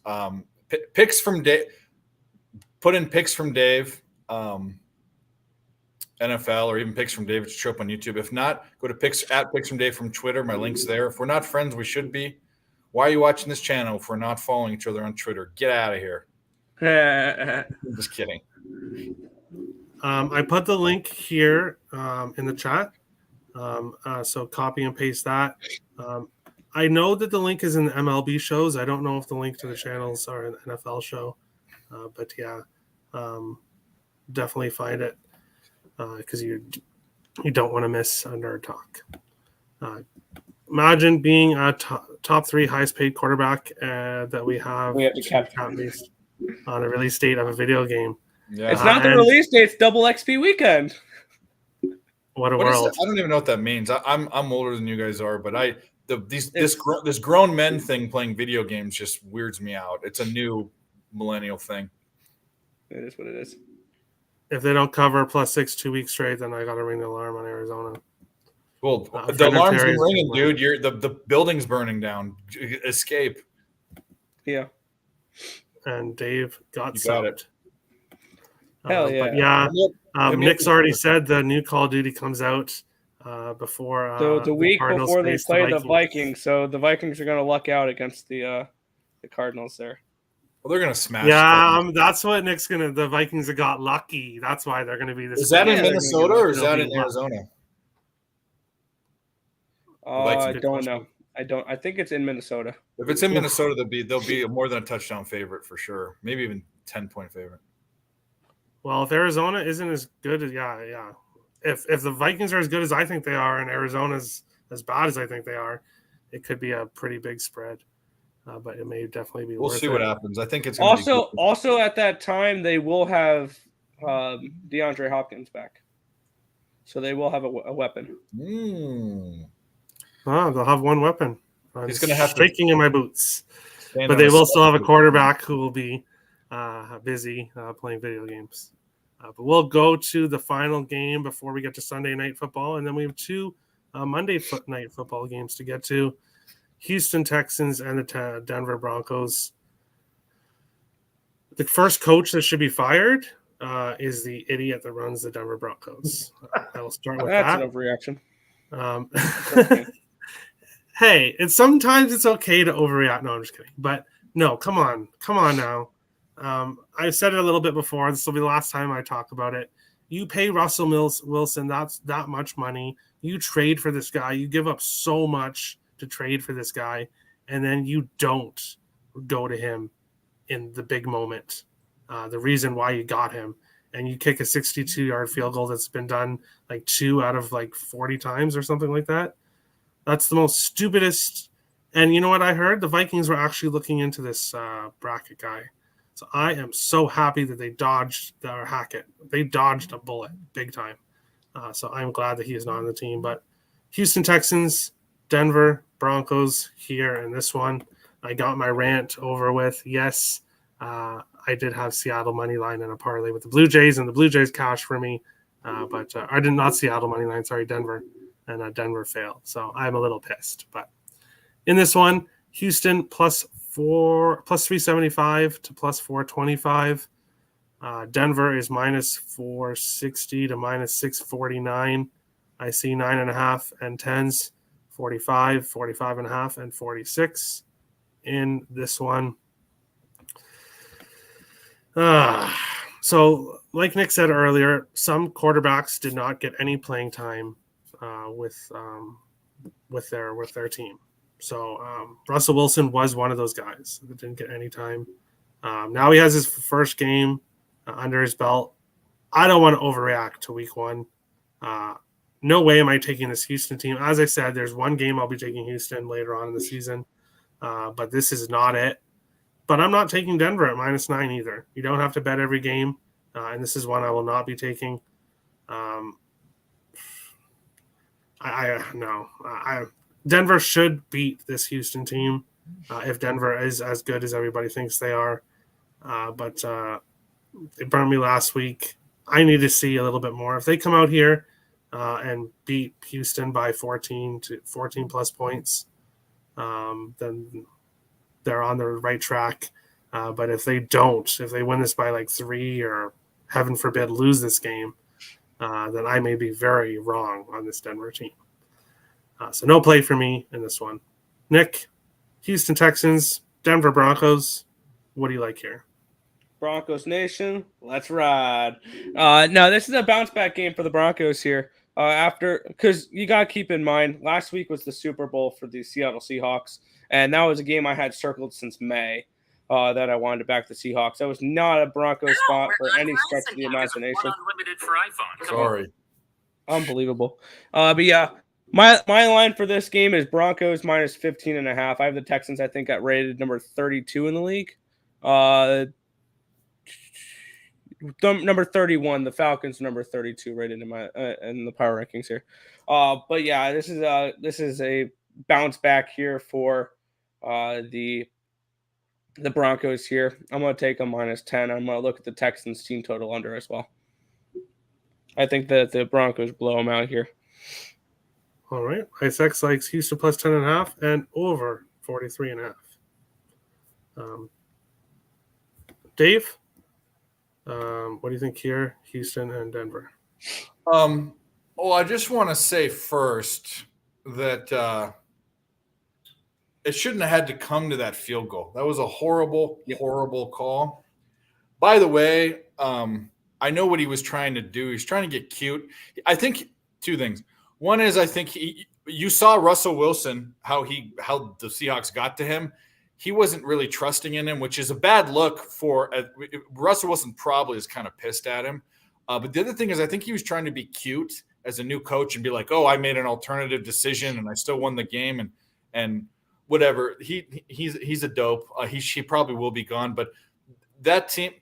Picks from Dave. Put in picks from Dave, NFL, or even picks from Dave to show up on YouTube. If not, go to picks from Dave from Twitter. My link's there. If we're not friends, we should be. Why are you watching this channel if we're not following each other on Twitter? Get out of here. I'm just kidding. I put the link here in the chat. So copy and paste that. I know that the link is in the MLB shows. I don't know if the link to the channels are in the NFL show. But yeah, definitely find it because you don't want to miss a nerd talk. Imagine being a top 3 highest paid quarterback that we have to capture on a release date of a video game. Yeah. It's not the release date; it's double XP weekend. What a world! I don't even know what that means. I'm older than you guys are, but this grown men thing playing video games just weirds me out. It's a new millennial thing. It is what it is. If they don't cover +6 2 weeks straight, then I got to ring the alarm on Arizona. Well, the alarm's been ringing, dude. The building's burning down. Escape. Yeah. And Dave got it. Hell yeah. But yeah, Nick's already said the new Call of Duty comes out before the week before they play the Vikings. So the Vikings are going to luck out against the Cardinals there. Well, they're going to smash. Yeah, that's what Nick's going to – the Vikings have got lucky. That's why they're going to be this. Is that in Minnesota or is that in Arizona? I don't know. I think it's in Minnesota. If it's in Minnesota, they'll be more than a touchdown favorite for sure. Maybe even 10-point favorite. Well, if Arizona isn't as good as if the Vikings are as good as I think they are and Arizona's as bad as I think they are, it could be a pretty big spread. But it may definitely be. We'll see what happens. I think it's also at that time they will have DeAndre Hopkins back, so they will have a weapon. Oh, they'll have one weapon. He's going to have shaking in my boots. but they will still have a quarterback who will be busy playing video games. But we'll go to the final game before we get to Sunday night football, and then we have two Monday night football games to get to: Houston Texans and the Denver Broncos. The first coach that should be fired is the idiot that runs the Denver Broncos. I will start with That's that. an overreaction. Hey, sometimes it's okay to overreact. No, I'm just kidding. But no, come on now. I said it a little bit before. This will be the last time I talk about it. You pay Russell Wilson that much money. You trade for this guy. You give up so much to trade for this guy, and then you don't go to him in the big moment. The reason why you got him, and you kick a 62-yard field goal that's been done like 2 out of like 40 times or something like that. That's the most stupidest. And you know what I heard? The Vikings were actually looking into this bracket guy. So I am so happy that they dodged Hackett. They dodged a bullet big time. So I'm glad that he is not on the team. But Houston Texans, Denver Broncos here in this one. I got my rant over with. Yes, I did have Seattle money line and a parlay with the Blue Jays, and the Blue Jays cashed for me. But I did not Seattle money line. Sorry, Denver. And Denver failed. So I'm a little pissed. But in this one, Houston plus 375 to plus 425. Denver is minus 460 to minus 649. I see 9.5 and 10s, 45, 45.5, and 46 in this one. So, like Nick said earlier, some quarterbacks did not get any playing time with their team. So Russell Wilson was one of those guys that didn't get any time. Now he has his first game under his belt. I don't want to overreact to week one. No way am I taking this Houston team. As I said, there's one game I'll be taking Houston later on in the season, but this is not it. But I'm not taking Denver at -9 either. You don't have to bet every game, and this is one I will not be taking. Denver should beat this Houston team if Denver is as good as everybody thinks they are. But they burned me last week. I need to see a little bit more. If they come out here and beat Houston by 14 plus points, then they're on the right track. But if they don't, if they win this by like 3 or heaven forbid lose this game, then I may be very wrong on this Denver team. So no play for me in this one. Nick, Houston Texans, Denver Broncos. What do you like here? Broncos Nation, let's ride. No, this is a bounce back game for the Broncos here. Because you got to keep in mind, last week was the Super Bowl for the Seattle Seahawks, and that was a game I had circled since May that I wanted to back the Seahawks. That was not a Broncos spot for any stretch of the imagination. Unlimited for iPhone. Sorry. Unbelievable. But yeah, my line for this game is Broncos minus 15.5. I have the Texans, I think, at rated number 32 in the league. Number 31, the Falcons number 32 rated in my in the power rankings here. But yeah, this is a bounce back here for the Broncos here. I'm going to take a -10. I'm going to look at the Texans team total under as well. I think that the Broncos blow them out here. All right. IceX likes Houston plus 10.5 and over 43.5. Dave, what do you think here, Houston and Denver? Well, I just want to say first that it shouldn't have had to come to that field goal. That was a horrible, horrible call. By the way, I know what he was trying to do. He's trying to get cute. I think two things. One is I think you saw Russell Wilson, how the Seahawks got to him. He wasn't really trusting in him, which is a bad look for Russell Wilson. Probably is kind of pissed at him. But the other thing is I think he was trying to be cute as a new coach and be like, oh, I made an alternative decision and I still won the game and whatever. He's a dope. He probably will be gone. But that team,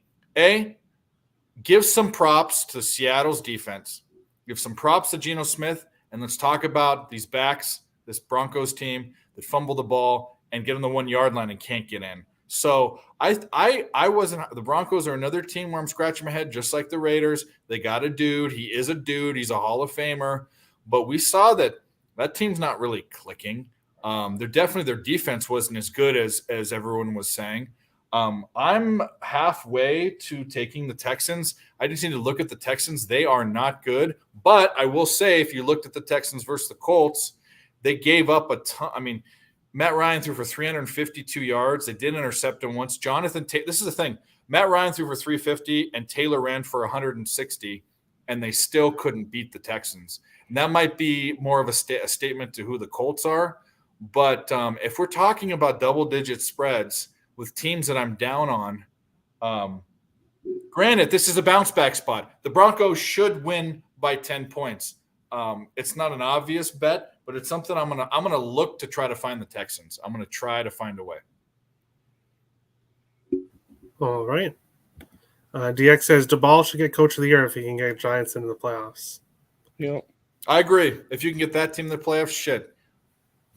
give some props to Seattle's defense. Give some props to Geno Smith. And let's talk about these backs, this Broncos team that fumble the ball and get on the 1 yard line and can't get in. So I wasn't. The Broncos are another team where I'm scratching my head, just like the Raiders. They got a dude. He is a dude. He's a Hall of Famer. But we saw that team's not really clicking. Their defense wasn't as good as everyone was saying. I'm halfway to taking the Texans. I just need to look at the Texans. They are not good. But I will say, if you looked at the Texans versus the Colts, they gave up a ton. I mean, Matt Ryan threw for 352 yards. They did intercept him once. This is the thing. Matt Ryan threw for 350, and Taylor ran for 160, and they still couldn't beat the Texans. And that might be more of a statement to who the Colts are. But if we're talking about double-digit spreads with teams that I'm down on, granted, this is a bounce-back spot. The Broncos should win by 10 points. It's not an obvious bet, but it's something I'm gonna look to try to find the Texans. I'm gonna try to find a way. All right. DX says DeBall should get Coach of the Year if he can get Giants into the playoffs. Yeah, I agree. If you can get that team in the playoffs, shit,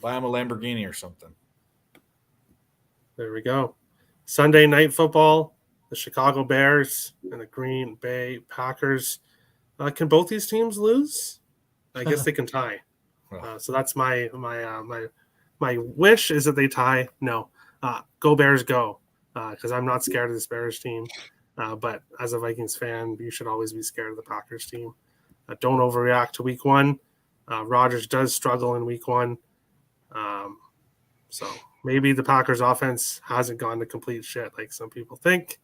buy him a Lamborghini or something. There we go. Sunday night football. The Chicago Bears and the Green Bay Packers. Can both these teams lose? I guess they can tie. So that's my wish is that they tie. No, go Bears, go. Because I'm not scared of this Bears team. But as a Vikings fan, you should always be scared of the Packers team. Don't overreact to week one. Rodgers does struggle in week one. So maybe the Packers offense hasn't gone to complete shit like some people think.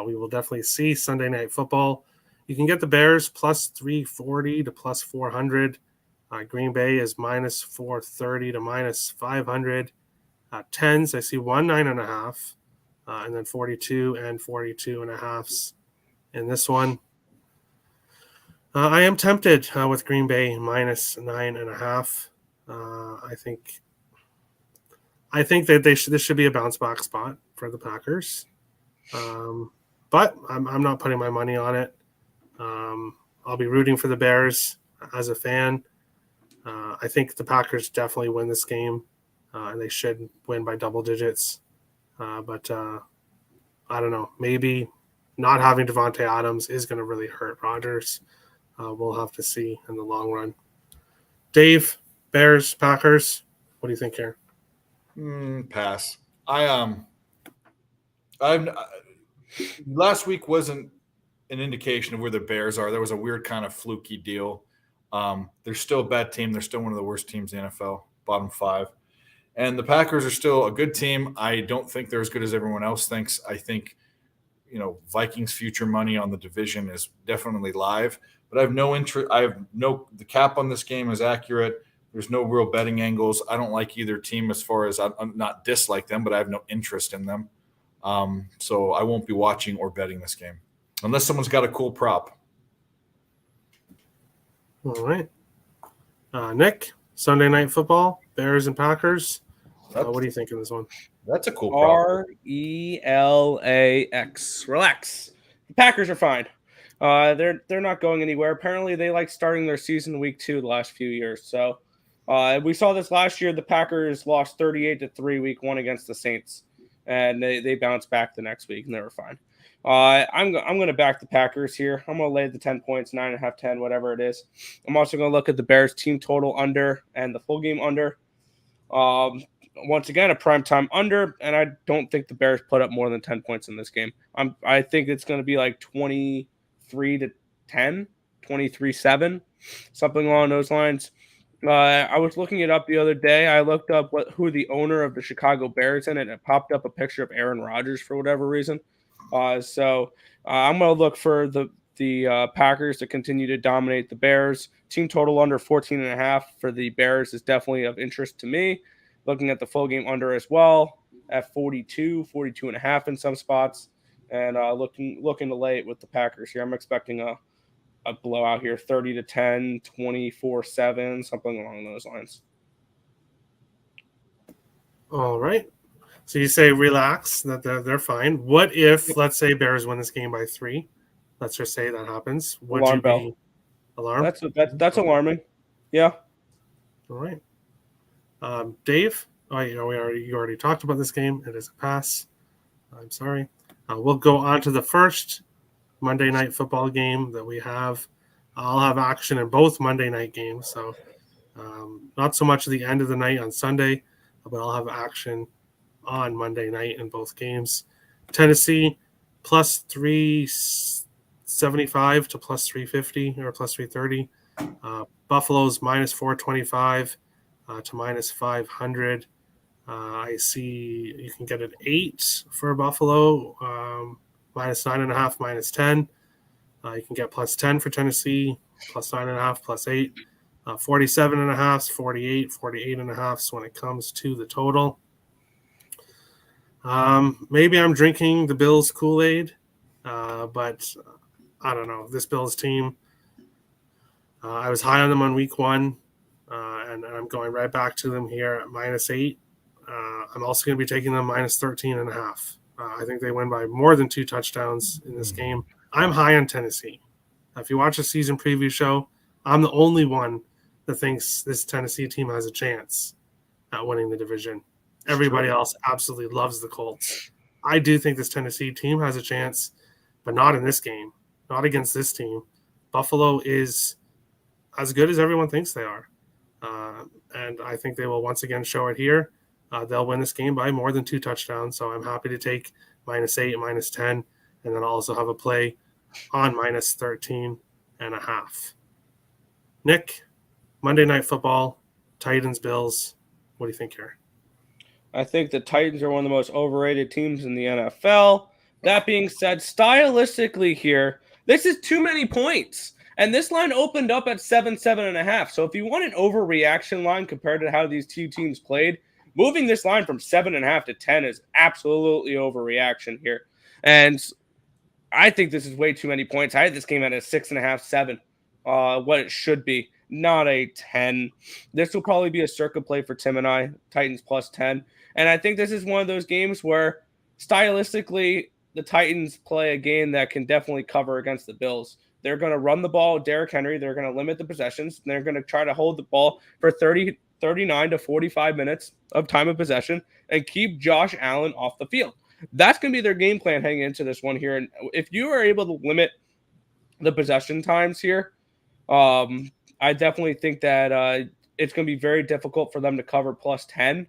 We will definitely see Sunday night football. You can get the Bears plus 340 to plus 400. Green Bay is minus 430 to minus 500. Tens, I see 9.5. And then 42 and 42.5 in this one. I am tempted with Green Bay minus 9.5. I think that this should be a bounce back spot for the Packers. But I'm not putting my money on it. I'll be rooting for the Bears as a fan. I think the Packers definitely win this game, and they should win by double digits. But I don't know. Maybe not having Devontae Adams is going to really hurt Rodgers. We'll have to see in the long run. Dave, Bears, Packers, what do you think here? Pass. Last week wasn't an indication of where the Bears are. There was a weird kind of fluky deal. They're still a bad team. They're still one of the worst teams in the NFL, bottom 5. And the Packers are still a good team. I don't think they're as good as everyone else thinks. I think, Vikings future money on the division is definitely live. But I have no interest. The cap on this game is accurate. There's no real betting angles. I don't like either team as far as I'm not dislike them, but I have no interest in them. So I won't be watching or betting this game unless someone's got a cool prop. All right. Nick, Sunday night football, Bears and Packers. What do you think of this one? That's a cool prop. RELAX. Relax. The Packers are fine. They're not going anywhere. Apparently, they like starting their season week 2 the last few years. So we saw this last year. The Packers lost 38-3 week 1 against the Saints, and they bounced back the next week, and they were fine. I'm going to back the Packers here. I'm going to lay the 10 points, 9.5, 10, whatever it is. I'm also going to look at the Bears team total under and the full game under. Once again, a primetime under, and I don't think the Bears put up more than 10 points in this game. I think it's going to be like 23-10, 23-7, something along those lines. I was looking it up the other day. I looked up who the owner of the Chicago Bears is, and it popped up a picture of Aaron Rodgers for whatever reason. So I'm going to look for the Packers to continue to dominate the Bears. Team total under 14.5 for the Bears is definitely of interest to me. Looking at the full game under as well at 42.5 in some spots, and looking to lay it with the Packers here. I'm expecting a blowout here, 30-10, 24-7, something along those lines. All right. So you say relax, that they're fine. What if, let's say, Bears win this game by 3? Let's just say that happens. Would Alarm you bell. be alarmed? That's alarming. Yeah. All right. Dave, Oh, you already talked about this game. It is a pass. I'm sorry. We'll go on to the first Monday Night Football game that we have. I'll have action in both Monday night games, so not so much at the end of the night on Sunday, but I'll have action on Monday night in both games. Tennessee plus 375 to plus 350 or plus 330. Buffalo's minus 425 to minus 500. I see you can get an 8 for Buffalo, minus 9.5, minus 10. You can get plus 10 for Tennessee, plus 9.5, plus 8. 47.5, 48, 48.5 when it comes to the total. Maybe I'm drinking the Bills Kool-Aid, but I don't know. This Bills team, I was high on them on week 1, and I'm going right back to them here at minus 8. I'm also going to be taking them minus 13.5. I think they win by more than 2 touchdowns in this game. I'm high on Tennessee. If you watch a season preview show, I'm the only one that thinks this Tennessee team has a chance at winning the division. Everybody else absolutely loves the Colts. I do think this Tennessee team has a chance, but not in this game, not against this team. Buffalo is as good as everyone thinks they are. And I think they will once again show it here. They'll win this game by more than 2 touchdowns, so I'm happy to take minus 8, minus 10, and then I'll also have a play on minus 13.5. Nick, Monday Night Football, Titans, Bills. What do you think here? I think the Titans are one of the most overrated teams in the NFL. That being said, stylistically here, this is too many points. And this line opened up at 7.5. So if you want an overreaction line compared to how these two teams played, moving this line from 7.5 to 10 is absolutely overreaction here. And I think this is way too many points. I had this game at a 6.5, 7, what it should be, not a 10. This will probably be a circuit play for Tim and I, Titans plus 10. And I think this is one of those games where stylistically the Titans play a game that can definitely cover against the Bills. They're going to run the ball with Derrick Henry. They're going to limit the possessions. And they're going to try to hold the ball for 39 to 45 minutes of time of possession and keep Josh Allen off the field. That's going to be their game plan heading into this one here. And if you are able to limit the possession times here, I definitely think that it's going to be very difficult for them to cover plus 10.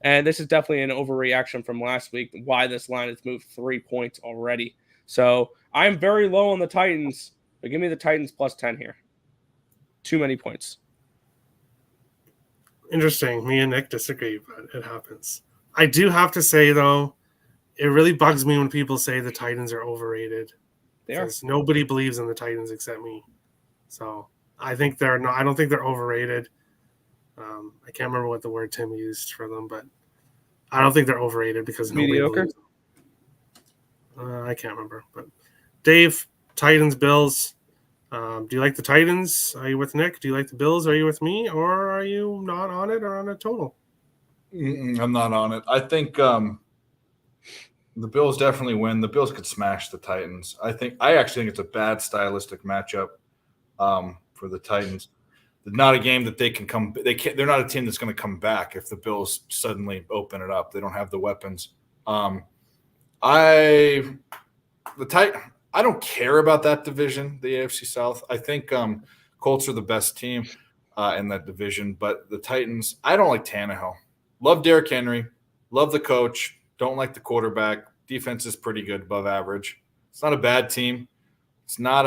And this is definitely an overreaction from last week, why this line has moved 3 points already. So I'm very low on the Titans, but give me the Titans plus 10 here. Too many points. Interesting. Me and Nick disagree, but it happens. I do have to say, though, it really bugs me when people say the Titans are overrated. They are. Nobody believes in the Titans except me. So I think they're not. I don't think they're overrated. I can't remember what the word Tim used for them, but I don't think they're overrated because mediocre. I can't remember. But Dave, Titans, Bills. Do you like the Titans? Are you with Nick? Do you like the Bills? Are you with me? Or are you not on it or on a total? I'm not on it. I think the Bills definitely win. The Bills could smash the Titans. I actually think it's a bad stylistic matchup for the Titans. Not a game that they can come. They're not a team that's going to come back if the Bills suddenly open it up. They don't have the weapons. I don't care about that division, the AFC South. I think Colts are the best team in that division, but the Titans, I don't like Tannehill. Love Derrick Henry. Love the coach. Don't like the quarterback. Defense is pretty good, above average. It's not a bad team. It's not.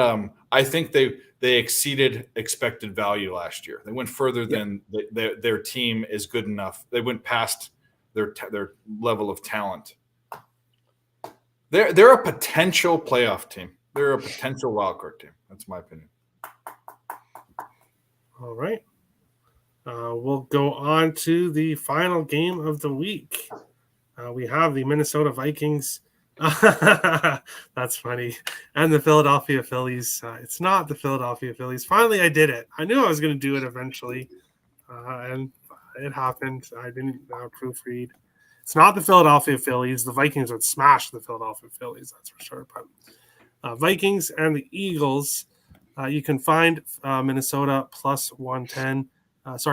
I think they exceeded expected value last year. They went further than their team is good enough. They went past their level of talent. They're a potential playoff team. They're a potential wildcard team. That's my opinion. All right. We'll go on to the final game of the week. We have the Minnesota Vikings. That's funny. And the Philadelphia Phillies. It's not the Philadelphia Phillies. Finally, I did it. I knew I was going to do it eventually. And it happened. I didn't proofread. It's not the Philadelphia Phillies. The Vikings would smash the Philadelphia Phillies, that's for sure. But Vikings and the Eagles, you can find Minnesota plus 110.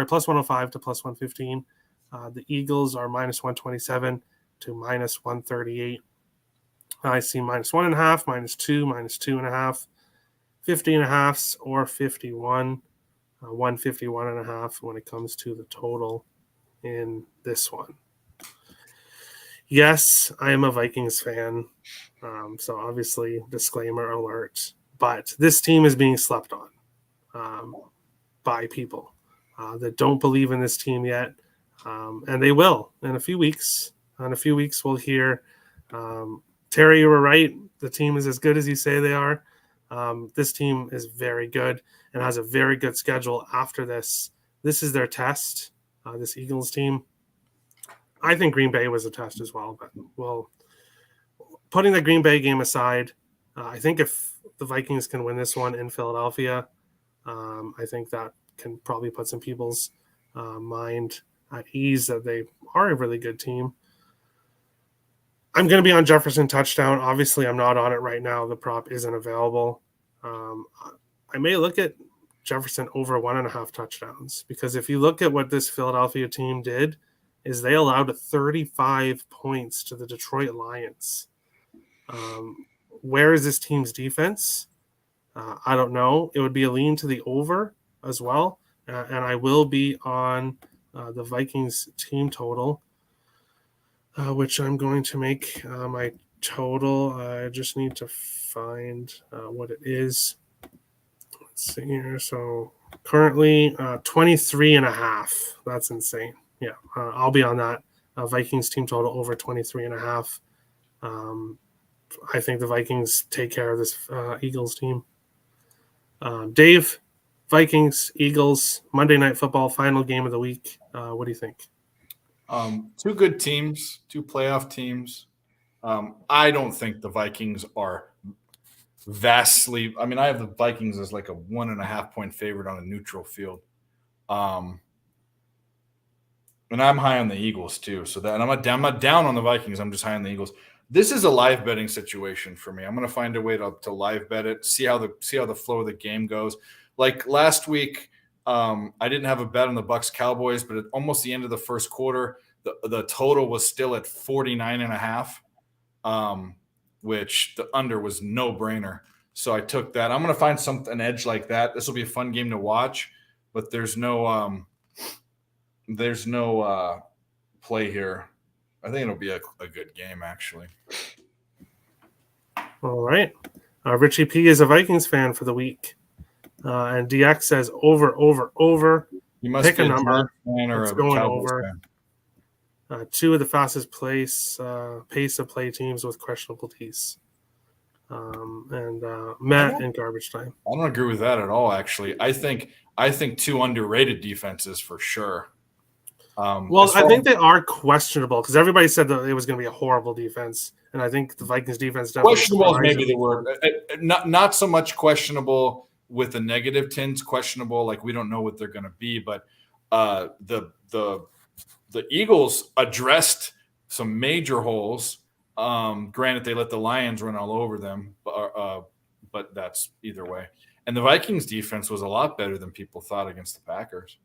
Plus 105 to plus 115. The Eagles are minus 127 to minus 138. I see minus 1.5, minus 2, minus 2.5, 50.5 or 51, 151.5 when it comes to the total in this one. Yes, I am a Vikings fan, so obviously disclaimer alert. But this team is being slept on by people that don't believe in this team yet, and they will in a few weeks. In a few weeks, we'll hear. Terry, you were right. The team is as good as you say they are. This team is very good and has a very good schedule after this. This is their test, this Eagles team. I think Green Bay was a test as well. But well, putting the Green Bay game aside, I think if the Vikings can win this one in Philadelphia, I think that can probably put some people's mind at ease that they are a really good team. I'm going to be on Jefferson touchdown. Obviously, I'm not on it right now. The prop isn't available. I may look at Jefferson over 1.5 touchdowns because if you look at what this Philadelphia team did, is they allowed 35 points to the Detroit Lions. Where is this team's defense? I don't know. It would be a lean to the over as well. And I will be on the Vikings team total, which I'm going to make my total. I just need to find what it is. Let's see here. So currently 23.5. That's insane. Yeah, I'll be on that. Vikings team total over 23.5. I think the Vikings take care of this Eagles team. Dave, Vikings, Eagles, Monday Night Football, final game of the week. What do you think? Two good teams, two playoff teams. I don't think the Vikings are vastly. I mean, I have the Vikings as like a 1.5 point favorite on a neutral field. And I'm high on the Eagles too. So that I'm not down on the Vikings. I'm just high on the Eagles. This is a live betting situation for me. I'm going to find a way to live bet it, see how the flow of the game goes. Like last week, I didn't have a bet on the Bucs Cowboys, but at almost the end of the first quarter, the total was still at 49.5, which the under was no brainer. So I took that. I'm going to find an edge like that. This will be a fun game to watch, but there's no play here. I think it'll be a good game, actually. All right. Richie P is a Vikings fan for the week. And DX says over. You must pick a number. It's going over. Two of the fastest pace of play teams with questionable Ds. And Matt in garbage time. I don't agree with that at all, actually. I think two underrated defenses for sure. I think they are questionable because everybody said that it was going to be a horrible defense, and I think the Vikings defense definitely questionable is maybe the word. Not so much questionable with the negative tints. Questionable, like we don't know what they're going to be, but the Eagles addressed some major holes. Granted, they let the Lions run all over them, but that's either way. And the Vikings defense was a lot better than people thought against the Packers.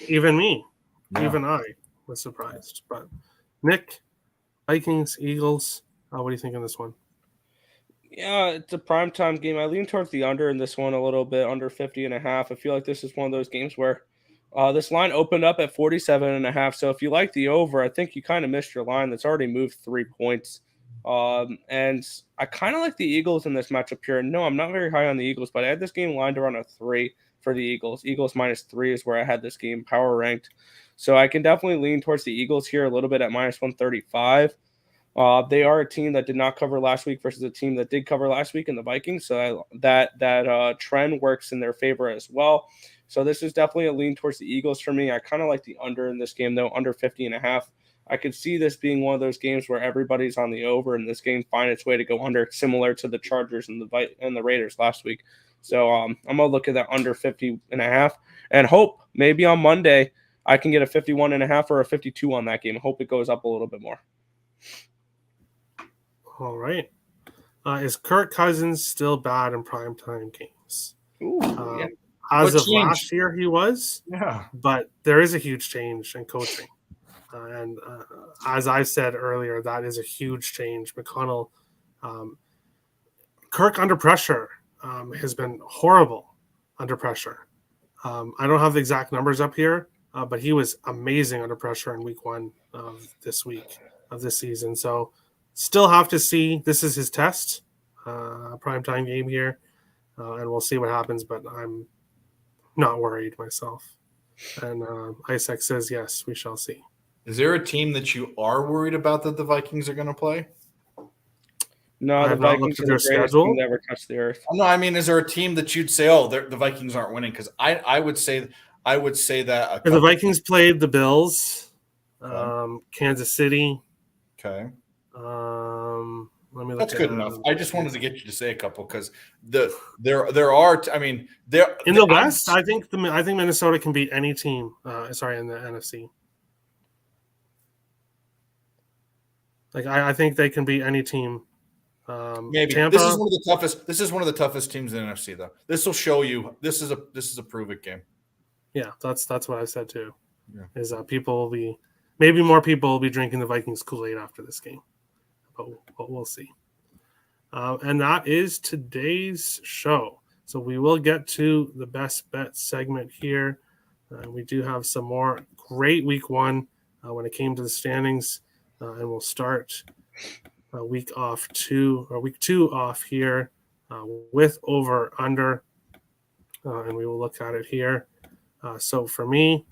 Even me. Yeah. Even I was surprised. But Nick, Vikings, Eagles, what do you think of this one? Yeah, it's a primetime game. I lean towards the under in this one a little bit, under 50.5. I feel like this is one of those games where this line opened up at 47.5. So if you like the over, I think you kind of missed your line. That's already moved 3 points. And I kind of like the Eagles in this matchup here. No, I'm not very high on the Eagles, but I had this game lined around a 3 for the Eagles. Eagles -3 is where I had this game power ranked. So I can definitely lean towards the Eagles here a little bit at -135. They are a team that did not cover last week versus a team that did cover last week in the Vikings. So that trend works in their favor as well. So this is definitely a lean towards the Eagles for me. I kind of like the under in this game, though, under 50.5. I could see this being one of those games where everybody's on the over and this game find its way to go under, similar to the Chargers and the Raiders last week. So I'm going to look at that under 50.5 and hope maybe on Monday I can get a 51.5 or a 52 on that game. I hope it goes up a little bit more. All right. Is Kirk Cousins still bad in primetime games? Ooh, yeah. As of last year, he was. Yeah. But there is a huge change in coaching. And as I said earlier, that is a huge change. McConnell, Kirk under pressure has been horrible under pressure. I don't have the exact numbers up here, but he was amazing under pressure in week 1 of this season. So still have to see. This is his test, primetime game here, and we'll see what happens, but I'm not worried myself. And Isaac says, yes, we shall see. Is there a team that you are worried about that the Vikings are going to play? No, the Vikings are the greatest team to ever touch the earth. No, I mean, is there a team that you'd say, oh, the Vikings aren't winning? Because I would say that the Vikings played the Bills, Kansas City. Okay. Let me look. That's good enough. I just wanted to get you to say a couple because there are. I mean, there in the West. I think Minnesota can beat any team. In the NFC. Like I think they can beat any team. Maybe Tampa, this is one of the toughest. This is one of the toughest teams in the NFC, though. This will show you. This is a prove-it game. Yeah, that's what I said too. Yeah. Is maybe more people will be drinking the Vikings Kool-Aid after this game, but we'll see. And that is today's show. So we will get to the best bet segment here. We do have some more great week 1 when it came to the standings, and we'll start week 2 off here with over under, and we will look at it here. So for me,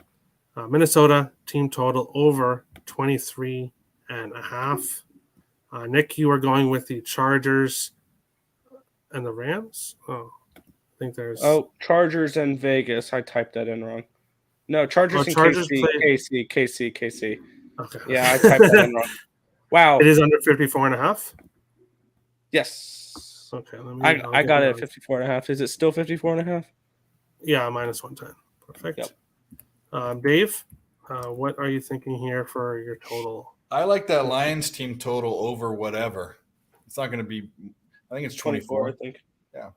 Minnesota team total over 23.5. Nick, you are going with the Chargers and the Rams. Oh, I think there's Chargers and Vegas. I typed that in wrong. No, Chargers and KC. Okay. Yeah, I typed that in wrong. Wow. It is under 54.5? Yes. Okay. I got it at 54.5. Is it still 54.5? Yeah, minus 110. Perfect. Yep. Dave, what are you thinking here for your total? I like that Lions team total over whatever. It's not going to be – I think it's 24. I think. Yeah.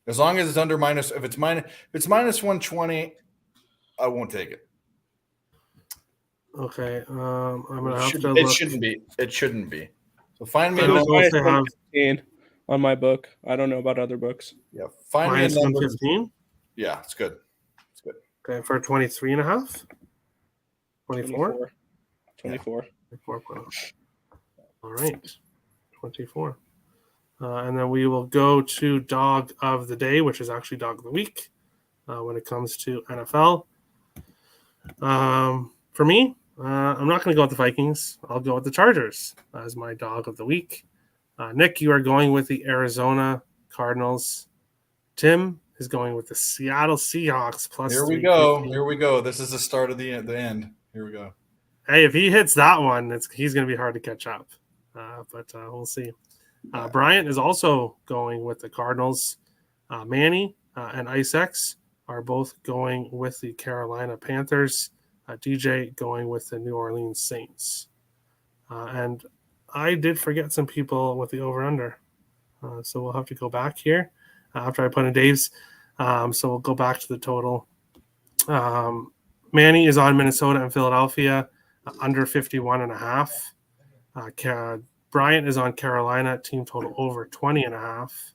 As long as it's under minus – if it's minus 120, I won't take it. Okay, I'm gonna have to look. It shouldn't be. It shouldn't be. So find me minus 115 on my book. I don't know about other books. Yeah, find minus me 115. Yeah, it's good. It's good. Okay, for 23.5. 24. 24. 24. All right, 24. And then we will go to dog of the day, which is actually dog of the week when it comes to NFL. For me, I'm not going to go with the Vikings. I'll go with the Chargers as my dog of the week. Nick, you are going with the Arizona Cardinals. Tim is going with the Seattle Seahawks plus. Here we go. Here we go. This is the start of the end. Here we go. Hey, if he hits that one, he's going to be hard to catch up. But we'll see. Bryant is also going with the Cardinals. Manny and IceX are both going with the Carolina Panthers. DJ going with the New Orleans Saints. And I did forget some people with the over-under. So we'll have to go back here after I put in Dave's. So we'll go back to the total. Manny is on Minnesota and Philadelphia, under 51.5. Bryant is on Carolina, team total over 20.5.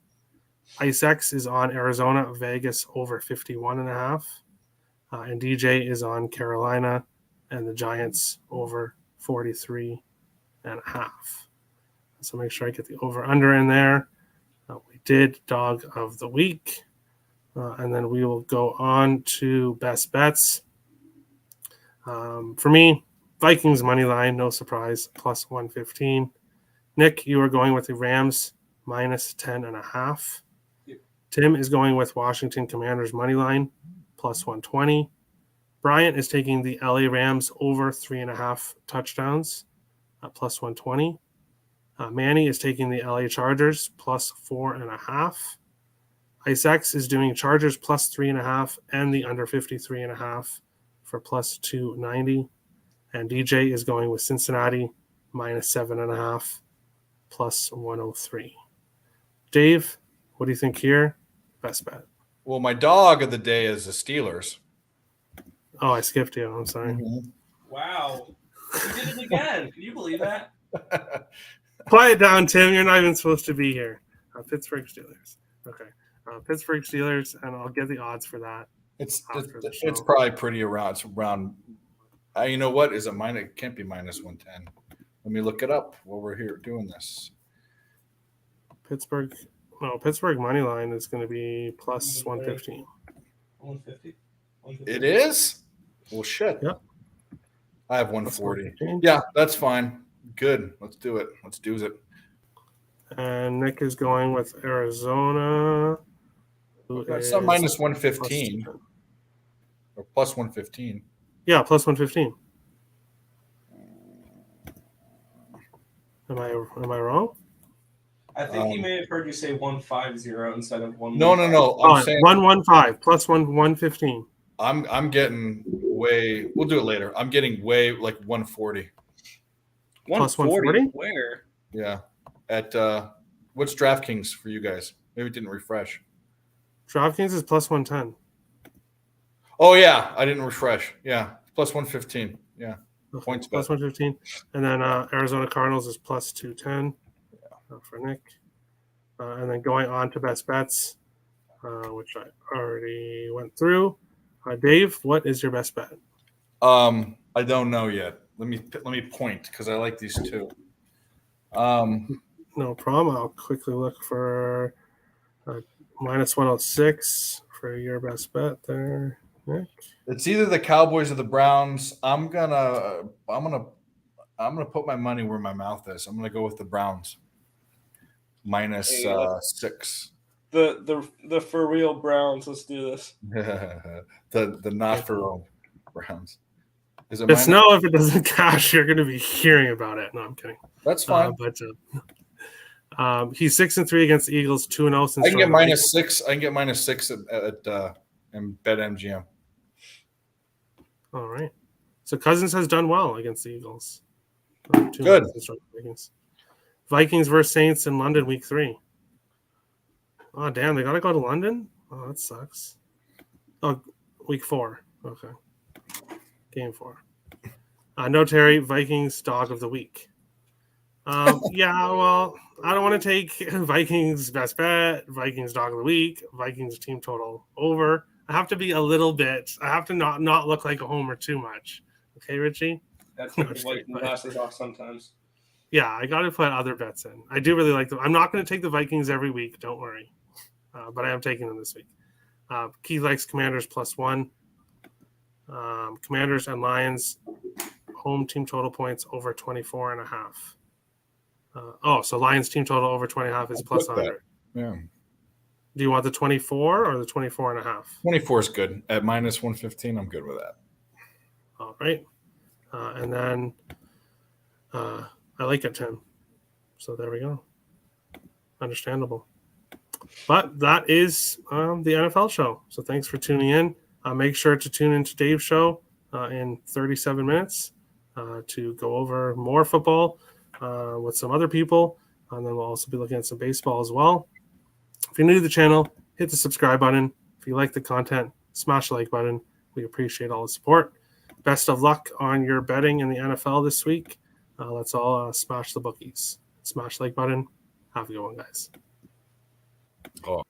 IceX is on Arizona, Vegas over 51.5. And DJ is on Carolina and the Giants over 43.5. So make sure I get the over-under in there. We did dog of the week. And then we will go on to best bets. For me, Vikings money line, no surprise, plus 115. Nick, you are going with the Rams minus 10.5. Tim is going with Washington Commanders money line, plus 120. Bryant is taking the LA Rams over 3.5 touchdowns, plus 120. Manny is taking the LA Chargers plus 4.5. IceX is doing Chargers plus 3.5 and the under 53.5 for plus 290. And DJ is going with Cincinnati minus 7.5 plus 103. Dave, what do you think here? Best bet. Well, my dog of the day is the Steelers. Oh, I skipped you. I'm sorry. Mm-hmm. Wow. You did it again. Can you believe that? Quiet down, Tim. You're not even supposed to be here. Pittsburgh Steelers. Okay. Pittsburgh Steelers, and I'll get the odds for that. It's probably pretty around. It's around. You know what? Is it minus? It can't be minus 110. Let me look it up while we're here doing this. Pittsburgh money line is going to be plus 115. 150? It is? Well, shit. Yep. I have 140. Yeah, that's fine. Good. Let's do it. Let's do it. And Nick is going with Arizona. It's not minus 115 or plus 115. Yeah, plus 115. Am I wrong? I think he may have heard you say 150 instead of 1. No. I'm saying 115 plus 115. I'm getting way. We'll do it later. I'm getting way like 140. Plus 140? Where? Yeah. At what's DraftKings for you guys? Maybe it didn't refresh. DraftKings is plus 110. Oh yeah, I didn't refresh. Yeah, plus 115. Yeah, points plus 115, and then Arizona Cardinals is plus 210 for Nick, and then going on to best bets, which I already went through. Dave, what is your best bet? I don't know yet. Let me point because I like these two. No problem. I'll quickly look for minus 106 for your best bet there, Nick. It's either the Cowboys or the Browns. I'm gonna put my money where my mouth is. I'm gonna go with the Browns. Minus 6. The for real Browns. Let's do this. the not for real Browns. Is it just know if it doesn't cash, you're going to be hearing about it. No, I'm kidding. That's fine. But he's 6-3 against the Eagles, 2-0 since. I can get minus 6. I can get minus 6 at BetMGM. All right. So Cousins has done well against the Eagles. Good. Vikings versus Saints in London, week 3. Oh, damn. They got to go to London? Oh, that sucks. Oh, week 4. Okay. Game 4. No Terry, Vikings dog of the week. Yeah, well, I don't want to take Vikings best bet, Vikings dog of the week, Vikings team total over. I have to be a little bit. I have to not look like a homer too much. Okay, Richie? That's what the glasses off sometimes. Yeah, I got to put other bets in. I do really like them. I'm not going to take the Vikings every week. Don't worry. But I am taking them this week. Keith likes Commanders plus 1. Commanders and Lions home team total points over 24.5. So Lions team total over 20.5 is plus 100. Yeah. Do you want the 24 or the 24.5? 24 is good. At minus 115, I'm good with that. All right. And then I like it, Tim. So there we go. Understandable. But that is the NFL show. So thanks for tuning in. Make sure to tune into Dave's show in 37 minutes to go over more football with some other people. And then we'll also be looking at some baseball as well. If you're new to the channel, hit the subscribe button. If you like the content, smash the like button. We appreciate all the support. Best of luck on your betting in the NFL this week. Let's all smash the bookies. Smash the like button. Have a good one, guys. Oh.